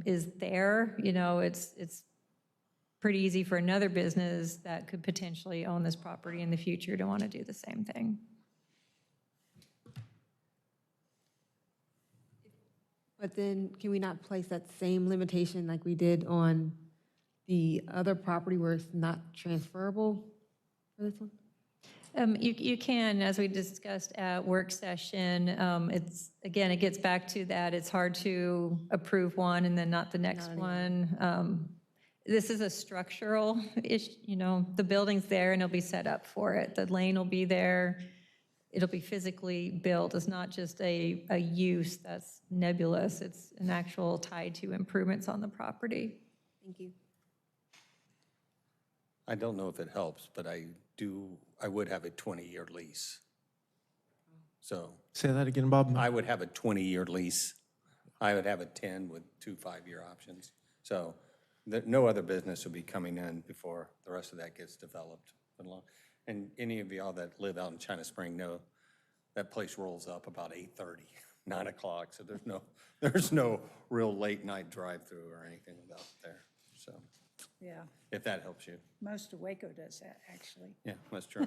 Speaker 2: is there, you know, it's pretty easy for another business that could potentially own this property in the future to want to do the same thing.
Speaker 10: But then can we not place that same limitation like we did on the other property where it's not transferable for this one?
Speaker 2: You can, as we discussed at work session, it's, again, it gets back to that, it's hard to approve one and then not the next one. This is a structural issue, you know, the building's there and it'll be set up for it. The lane will be there, it'll be physically built. It's not just a use that's nebulous, it's an actual tied to improvements on the property.
Speaker 10: Thank you.
Speaker 5: I don't know if it helps, but I would have a 20-year lease. So
Speaker 11: Say that again, Bob?
Speaker 5: I would have a 20-year lease. I would have a 10 with 2 5-year options. So no other business would be coming in before the rest of that gets developed. And any of y'all that live out in China Spring know that place rolls up about 8:30, 9 o'clock. So there's no real late night drive-through or anything about there. So
Speaker 9: Yeah,
Speaker 5: if that helps you.
Speaker 9: most of Waco does that, actually.
Speaker 5: Yeah, that's true.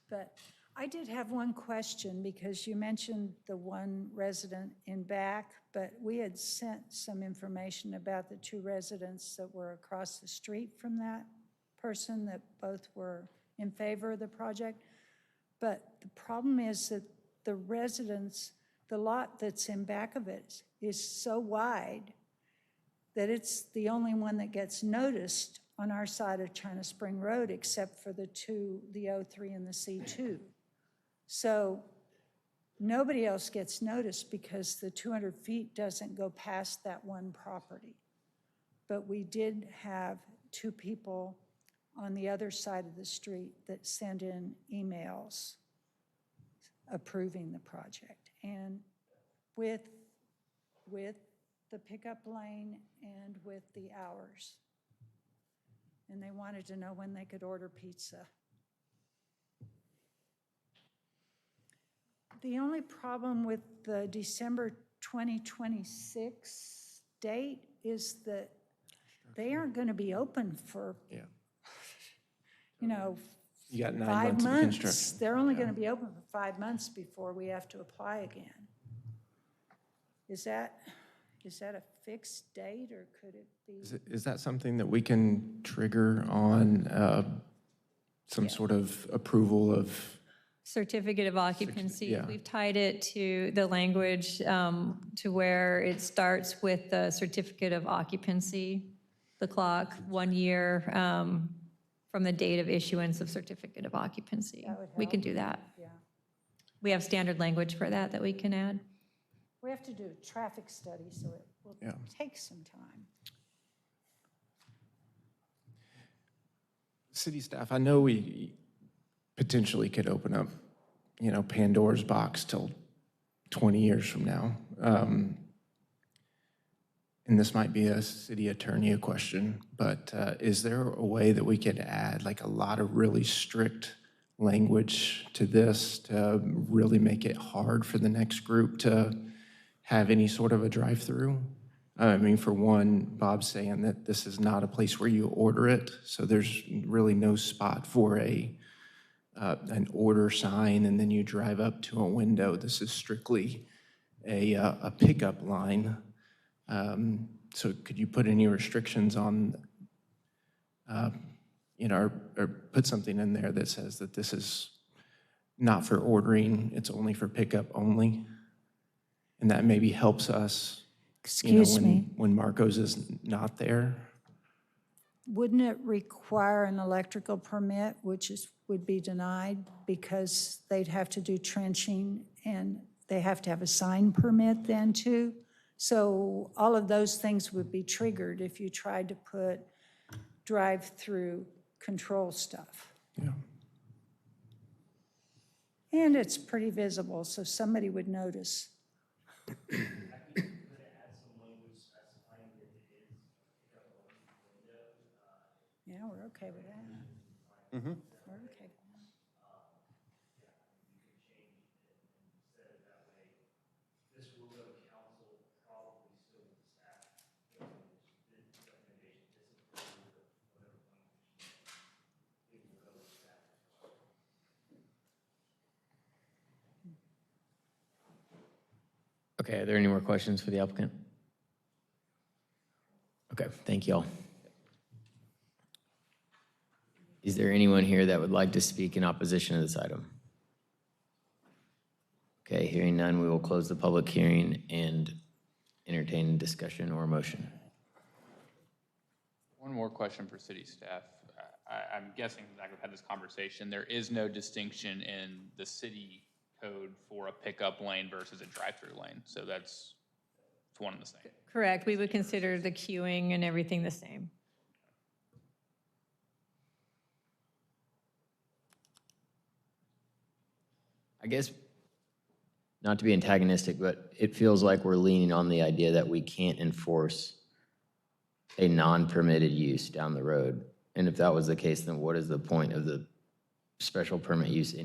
Speaker 9: But I did have one question, because you mentioned the one resident in back, but we had sent some information about the 2 residents that were across the street from that person, that both were in favor of the project. But the problem is that the residents, the lot that's in back of it is so wide that it's the only one that gets noticed on our side of China Spring Road, except for the 2, the O3 and the C2. So nobody else gets noticed because the 200 feet doesn't go past that one property. But we did have 2 people on the other side of the street that sent in emails approving the project. And with the pickup lane and with the hours. And they wanted to know when they could order pizza. The only problem with the December 2026 date is that they aren't going to be open for, you know,
Speaker 11: You got 9
Speaker 9: 5
Speaker 11: months of
Speaker 9: months.
Speaker 11: construction.
Speaker 9: They're only going to be open for 5 months before we have to apply again. Is that a fixed date, or could it be?
Speaker 11: Is that something that we can trigger on some sort of approval of?
Speaker 2: Certificate of occupancy,
Speaker 11: yeah.
Speaker 2: we've tied it to the language to where it starts with the certificate of occupancy, the clock, 1 year from the date of issuance of certificate of occupancy. We can do that.
Speaker 9: Yeah.
Speaker 2: We have standard language for that we can add.
Speaker 9: We have to do a traffic study, so it will
Speaker 11: Yeah.
Speaker 9: take some time.
Speaker 11: city staff, I know we potentially could open up, Pandora's box till 20 years from now. And this might be a city attorney question, but is there a way that we could add like a lot of really strict language to this to really make it hard for the next group to have any sort of a drive-through? I mean, for one, Bob's saying that this is not a place where you order it, so there's really no spot for an order sign, and then you drive up to a window. This is strictly a pickup line. So could you put any restrictions on, or put something in there that says that this is not for ordering, it's only for pickup only? And that maybe helps us,
Speaker 9: Excuse me.
Speaker 11: when Marcos is not there.
Speaker 9: Wouldn't it require an electrical permit, would be denied because they'd have to do trenching and they have to have a sign permit then too? So all of those things would be triggered if you tried to put drive-through control stuff.
Speaker 11: Yeah.
Speaker 9: And it's pretty visible, so somebody would notice. Yeah, we're okay with that. We're okay with that.
Speaker 1: Okay, are there any more questions for the applicant? Okay, thank you all. Is there anyone here that would like to speak in opposition to this item? Okay, hearing none, we will close the public hearing and entertain discussion or motion.
Speaker 12: One more question for city staff. I'm guessing, Zach, we've had this conversation. There is no distinction in the city code for a pickup lane versus a drive-through lane. So it's one and the same.
Speaker 2: Correct. We would consider the queuing and everything the same.
Speaker 1: I guess, not to be antagonistic, but it feels like we're leaning on the idea that we can't enforce a non-permitted use down the road. And if that was the case, then what is the point of the special permit use?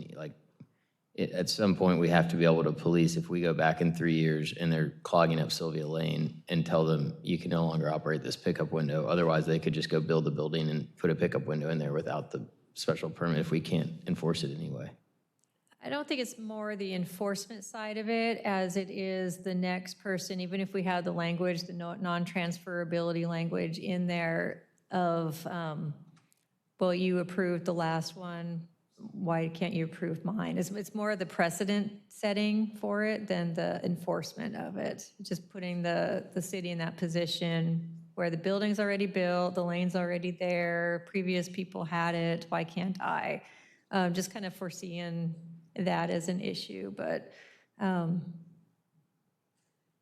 Speaker 1: At some point, we have to be able to police if we go back in 3 years and they're clogging up Sylvia Lane and tell them you can no longer operate this pickup window. Otherwise, they could just go build a building and put a pickup window in there without the special permit if we can't enforce it anyway.
Speaker 2: I don't think it's more the enforcement side of it as it is the next person, even if we have the language, the non-transferability language in there of, well, you approved the last one, why can't you approve mine? It's more of the precedent setting for it than the enforcement of it. Just putting the city in that position where the building's already built, the lane's already there, previous people had it, why can't I? Just kind of foreseeing that as an issue, but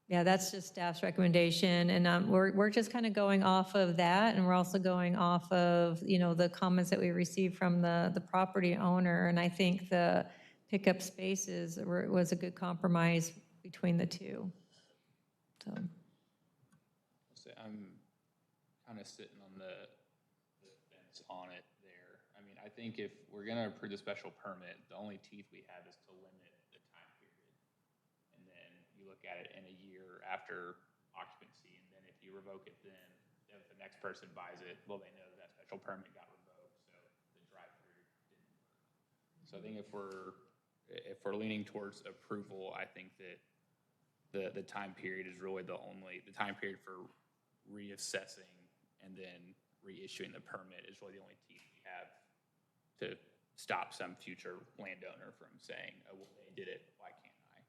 Speaker 2: yeah, that's just staff's recommendation, and we're just kind of going off of that, and we're also going off of, the comments that we received from the property owner, and I think the pickup spaces was a good compromise between the two. So
Speaker 12: I'm kind of sitting on the fence on it there. I mean, I think if we're going to approve the special permit, the only teeth we have is to limit the time period. And then you look at it in a year after occupancy, and then if you revoke it, then if the next person buys it, well, they know that special permit got revoked, so the drive-through didn't work. So I think if we're leaning towards approval, I think that the time period is really the time period for reassessing and then reissuing the permit is really the only teeth we have to stop some future landowner from saying, oh, well, they did it, why can't I?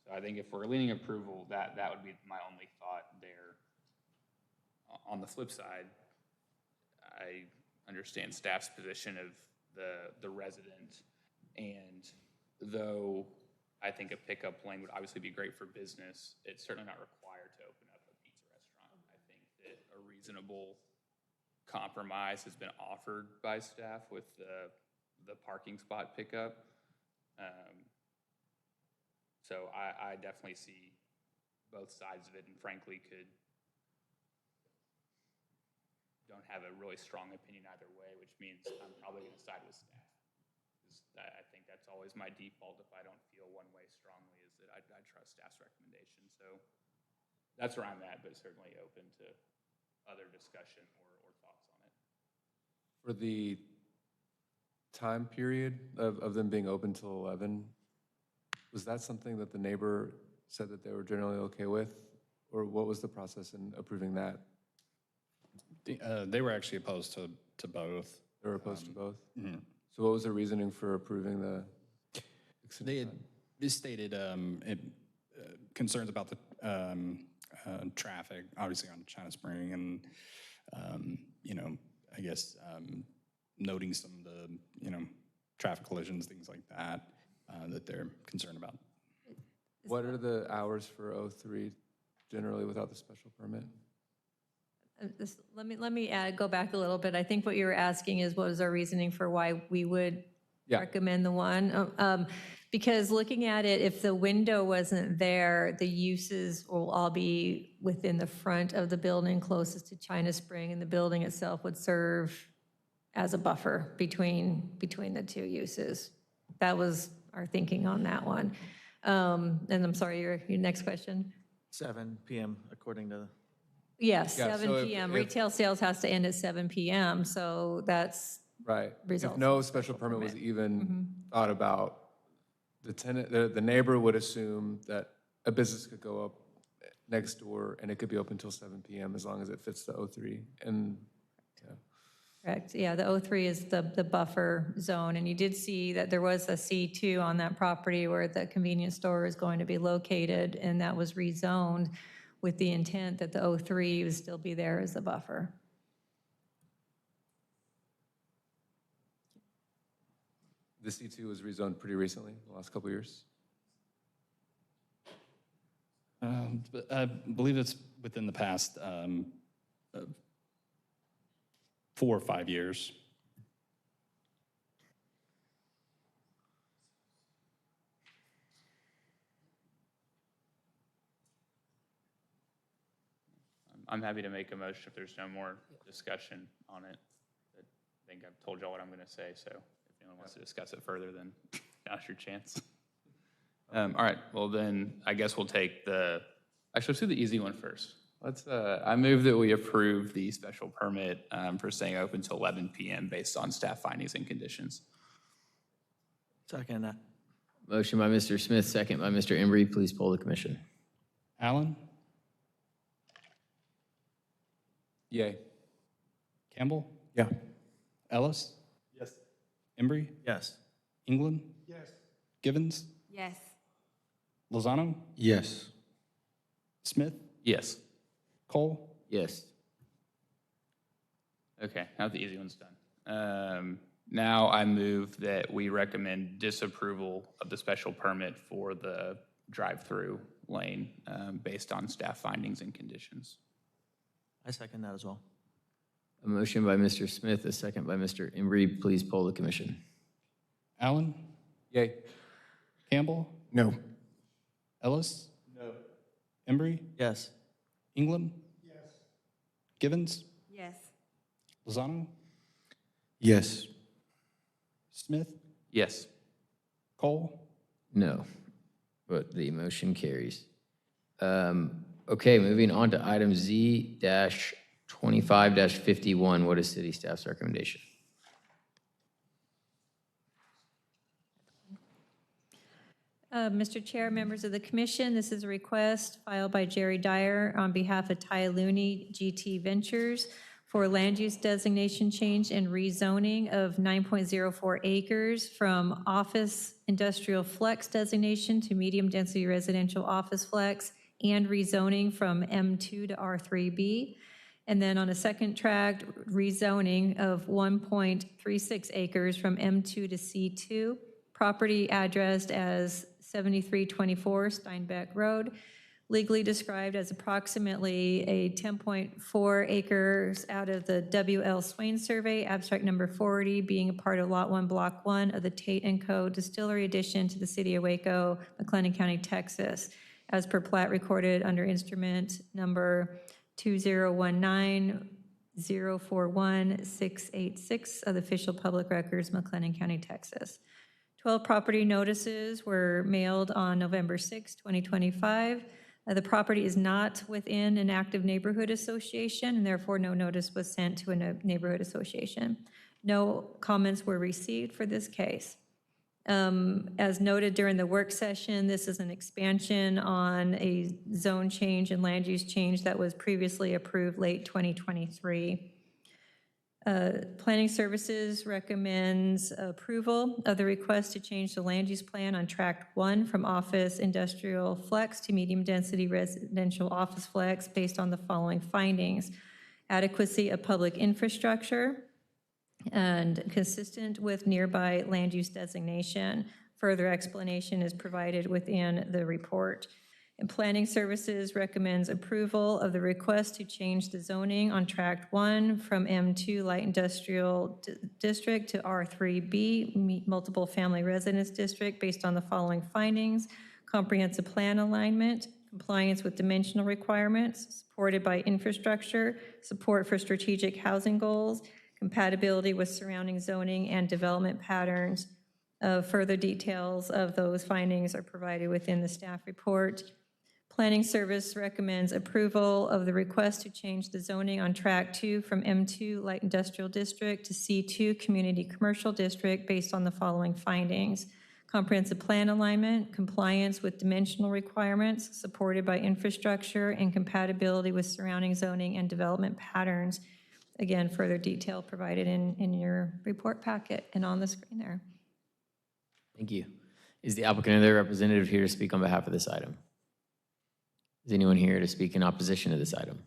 Speaker 12: So I think if we're leaning approval, that would be my only thought there. On the flip side, I understand staff's position of the resident, and though I think a pickup lane would obviously be great for business, it's certainly not required to open up a pizza restaurant. I think that a reasonable compromise has been offered by staff with the parking spot pickup. So I definitely see both sides of it, and frankly don't have a really strong opinion either way, which means I'm probably going to side with staff. I think that's always my default if I don't feel one way strongly, is that I trust staff's recommendation. So that's where I'm at, but certainly open to other discussion or thoughts on it.
Speaker 13: For the time period of them being open till 11, was that something that the neighbor said that they were generally okay with? Or what was the process in approving that?
Speaker 7: They were actually opposed to both.
Speaker 13: They were opposed to both? So what was the reasoning for approving the
Speaker 7: They
Speaker 13: extended
Speaker 7: had
Speaker 13: time?
Speaker 7: stated concerns about the traffic, obviously on China Spring, and, I guess noting some of the, traffic collisions, things like that, that they're concerned about.
Speaker 13: What are the hours for 03 generally without the special permit?
Speaker 2: Let me go back a little bit. I think what you were asking is what was our reasoning for why we would
Speaker 13: Yeah.
Speaker 2: recommend the one? Because looking at it, if the window wasn't there, the uses will all be within the front of the building closest to China Spring, and the building itself would serve as a buffer between the two uses. That was our thinking on that one. And I'm sorry, your next question?
Speaker 8: 7 PM according to,
Speaker 2: Yes,
Speaker 13: Yeah,
Speaker 2: 7
Speaker 13: so
Speaker 2: PM.
Speaker 13: if-
Speaker 2: Retail sales has to end at 7 PM, so that's,
Speaker 13: Right. If
Speaker 2: Results
Speaker 13: no
Speaker 2: in
Speaker 13: special permit was
Speaker 2: permit.
Speaker 13: even thought about, the tenant, the neighbor would assume that a business could go up next door and it could be open till 7 PM as long as it fits the 03. And, yeah.
Speaker 2: correct. Yeah, the O3 is the buffer zone, and you did see that there was a C2 on that property where the convenience store is going to be located, and that was rezoned with the intent that the O3 would still be there as a buffer.
Speaker 13: The C2 was rezoned pretty recently, the last couple of years.
Speaker 7: But I believe it's within the past 4 or 5 years.
Speaker 12: I'm happy to make a motion if there's no more discussion on it. I think I've told y'all what I'm going to say, so if anyone wants to discuss it further, then now's your chance. All right, well then, I guess we'll take actually, let's do the easy one first. I move that we approve the special permit for staying open till 11 PM based on staff findings and conditions.
Speaker 8: second that.
Speaker 1: Motion by Mr. Smith, second by Mr. Embry. Please poll the commission.
Speaker 7: Allen?
Speaker 13: Yay.
Speaker 7: Campbell?
Speaker 13: Yeah.
Speaker 7: Ellis? Yes. Embry?
Speaker 8: Yes.
Speaker 7: England? Yes. Givens?
Speaker 10: Yes.
Speaker 7: Lozano?
Speaker 11: Yes.
Speaker 7: Smith?
Speaker 12: Yes.
Speaker 7: Cole?
Speaker 1: Yes.
Speaker 12: Okay, now the easy one's done. Now I move that we recommend disapproval of the special permit for the drive-through lane based on staff findings and conditions.
Speaker 8: I second that as well.
Speaker 1: A motion by Mr. Smith, a second by Mr. Embry. Please poll the commission.
Speaker 7: Allen?
Speaker 13: Yay.
Speaker 7: Campbell?
Speaker 11: No.
Speaker 7: Ellis? No. Embry?
Speaker 8: Yes.
Speaker 7: England? Yes. Givens?
Speaker 10: Yes.
Speaker 7: Lozano?
Speaker 11: Yes.
Speaker 7: Smith?
Speaker 12: Yes.
Speaker 7: Cole?
Speaker 1: No, but the motion carries. Okay, moving on to item Z-25-51. What is city staff's recommendation?
Speaker 2: Mr. Chair, members of the commission, this is a request filed by Jerry Dyer on behalf of Ty Looney GT Ventures for land use designation change and rezoning of 9.04 acres from office industrial flex designation to medium density residential office flex, and rezoning from M2 to R3B. And then on a second tract, rezoning of 1.36 acres from M2 to C2, property addressed as 7324 Steinbeck Road, legally described as approximately a 10.4 acres out of the W.L. Swain Survey, abstract number 40, being a part of Lot 1, Block 1 of the Tate & Co. Distillery addition to the city of Waco, McLennan County, Texas, as per plat recorded under instrument number 2019-041686 of the official public records, McLennan County, Texas. 12 property notices were mailed on November 6, 2025. The property is not within an active neighborhood association, and therefore no notice was sent to a neighborhood association. No comments were received for this case. As noted during the work session, this is an expansion on a zone change and land use change that was previously approved late 2023. Planning Services recommends approval of the request to change the land use plan on Tract 1 from office industrial flex to medium-density residential office flex based on the following findings: adequacy of public infrastructure and consistent with nearby land use designation. Further explanation is provided within the report. And Planning Services recommends approval of the request to change the zoning on Tract 1 from M2 Light Industrial District to R3B Multiple Family Residence District based on the following findings: comprehensive plan alignment, compliance with dimensional requirements, supported by infrastructure, support for strategic housing goals, compatibility with surrounding zoning and development patterns. Further details of those findings are provided within the staff report. Planning Service recommends approval of the request to change the zoning on Tract 2 from M2 Light Industrial District to C2 Community Commercial District based on the following findings: comprehensive plan alignment, compliance with dimensional requirements, supported by infrastructure, and compatibility with surrounding zoning and development patterns. Again, further detail provided in your report packet and on the screen there.
Speaker 1: Thank you. Is the applicant or their representative here to speak on behalf of this item? Is anyone here to speak in opposition to this item?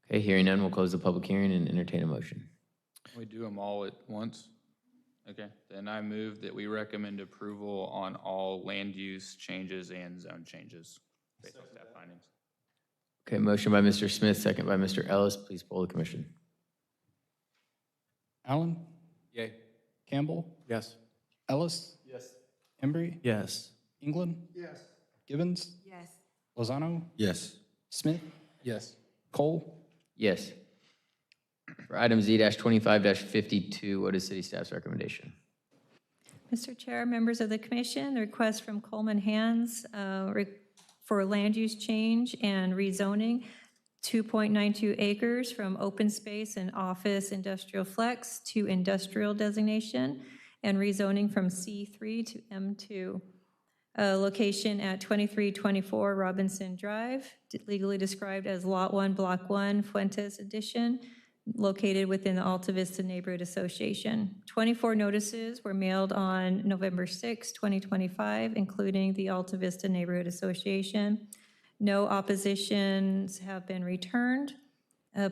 Speaker 1: Okay, hearing none, we'll close the public hearing and entertain a motion.
Speaker 12: We do them all at once? Okay, then I move that we recommend approval on all land use changes and zone changes based on staff findings.
Speaker 1: Okay, motion by Mr. Smith, second by Mr. Ellis. Please poll the commission.
Speaker 7: Allen?
Speaker 13: Yay.
Speaker 7: Campbell?
Speaker 11: Yes.
Speaker 7: Ellis?
Speaker 11: Yes.
Speaker 7: Embry?
Speaker 8: Yes.
Speaker 7: England?
Speaker 11: Yes.
Speaker 7: Gibbons?
Speaker 10: Yes.
Speaker 7: Lozano?
Speaker 5: Yes.
Speaker 7: Smith?
Speaker 11: Yes.
Speaker 7: Cole?
Speaker 1: Yes. For item Z-25-52, what is city staff's recommendation?
Speaker 2: Mr. Chair, members of the commission, the request from Coleman Hands for land use change and rezoning 2.92 acres from open space and office industrial flex to industrial designation and rezoning from C3 to M2. Location at 2324 Robinson Drive, legally described as Lot 1, Block 1, Fuentes Edition, located within the Alta Vista Neighborhood Association. 24 notices were mailed on November 6, 2025, including the Alta Vista Neighborhood Association. No oppositions have been returned.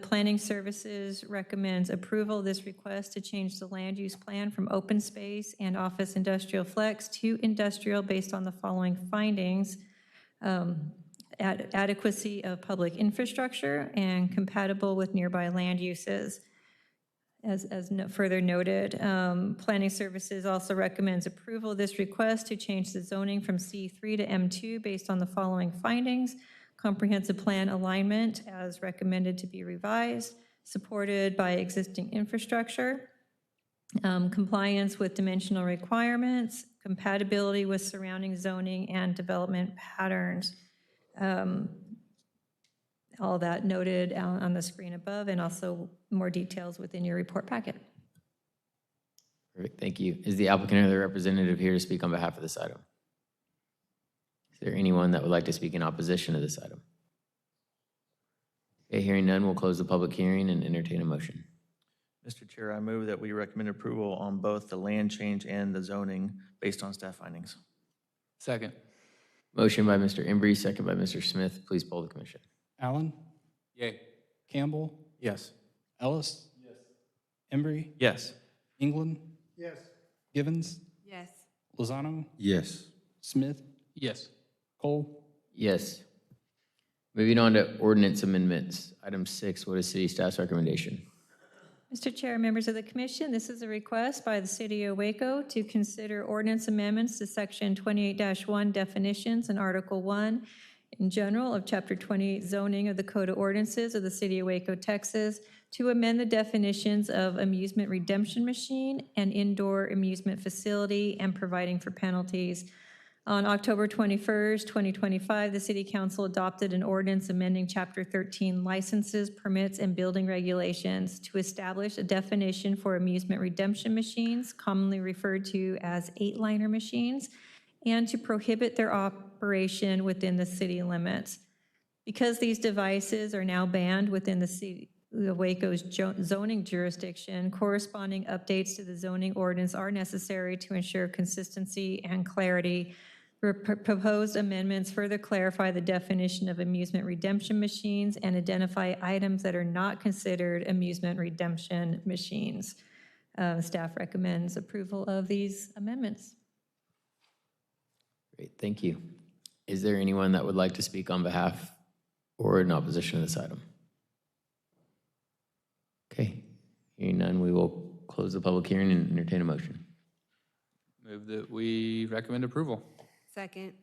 Speaker 2: Planning Services recommends approval of this request to change the land use plan from open space and office industrial flex to industrial based on the following findings: adequacy of public infrastructure and compatible with nearby land uses. As further noted, Planning Services also recommends approval of this request to change the zoning from C3 to M2 based on the following findings: comprehensive plan alignment as recommended to be revised, supported by existing infrastructure, compliance with dimensional requirements, compatibility with surrounding zoning and development patterns. All that noted on the screen above, and also more details within your report packet.
Speaker 1: Perfect, thank you. Is the applicant or their representative here to speak on behalf of this item? Is there anyone that would like to speak in opposition to this item? Okay, hearing none, we'll close the public hearing and entertain a motion.
Speaker 8: Mr. Chair, I move that we recommend approval on both the land change and the zoning based on staff findings.
Speaker 12: Second.
Speaker 1: Motion by Mr. Embry, second by Mr. Smith. Please poll the commission.
Speaker 7: Allen?
Speaker 13: Yay.
Speaker 7: Campbell?
Speaker 11: Yes.
Speaker 7: Ellis? Yes. Embry?
Speaker 8: Yes.
Speaker 7: England?
Speaker 11: Yes.
Speaker 7: Givens?
Speaker 10: Yes.
Speaker 7: Lozano?
Speaker 5: Yes.
Speaker 7: Smith?
Speaker 12: Yes.
Speaker 7: Cole?
Speaker 1: Yes. Moving on to ordinance amendments. Item 6, what is city staff's recommendation?
Speaker 2: Mr. Chair, members of the commission, this is a request by the city of Waco to consider ordinance amendments to section 28-1 definitions and Article 1 in general of Chapter 28 zoning of the Code of Ordinances of the city of Waco, Texas, to amend the definitions of amusement redemption machine and indoor amusement facility and providing for penalties. On October 21st, 2025, the City Council adopted an ordinance amending Chapter 13 licenses, permits, and building regulations to establish a definition for amusement redemption machines, commonly referred to as eight-liner machines, and to prohibit their operation within the city limits. Because these devices are now banned within the city of Waco's zoning jurisdiction, corresponding updates to the zoning ordinance are necessary to ensure consistency and clarity. Proposed amendments further clarify the definition of amusement redemption machines and identify items that are not considered amusement redemption machines. Staff recommends approval of these amendments.
Speaker 1: Great, thank you. Is there anyone that would like to speak on behalf or in opposition to this item? Okay, hearing none, we will close the public hearing and entertain a motion.
Speaker 12: Move that we recommend approval.
Speaker 10: Second.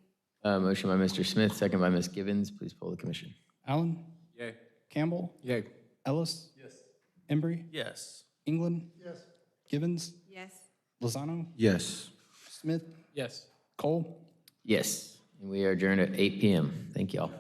Speaker 1: Motion by Mr. Smith, second by Ms. Givens. Please poll the commission.
Speaker 7: Allen?
Speaker 13: Yay.
Speaker 7: Campbell?
Speaker 11: Yay.
Speaker 7: Ellis? Yes. Embry?
Speaker 8: Yes.
Speaker 7: England? Yes. Givens?
Speaker 10: Yes.
Speaker 7: Lozano?
Speaker 11: Yes.
Speaker 7: Smith?
Speaker 12: Yes.
Speaker 7: Cole?
Speaker 1: Yes, and we are adjourned at 8 p.m. Thank you all.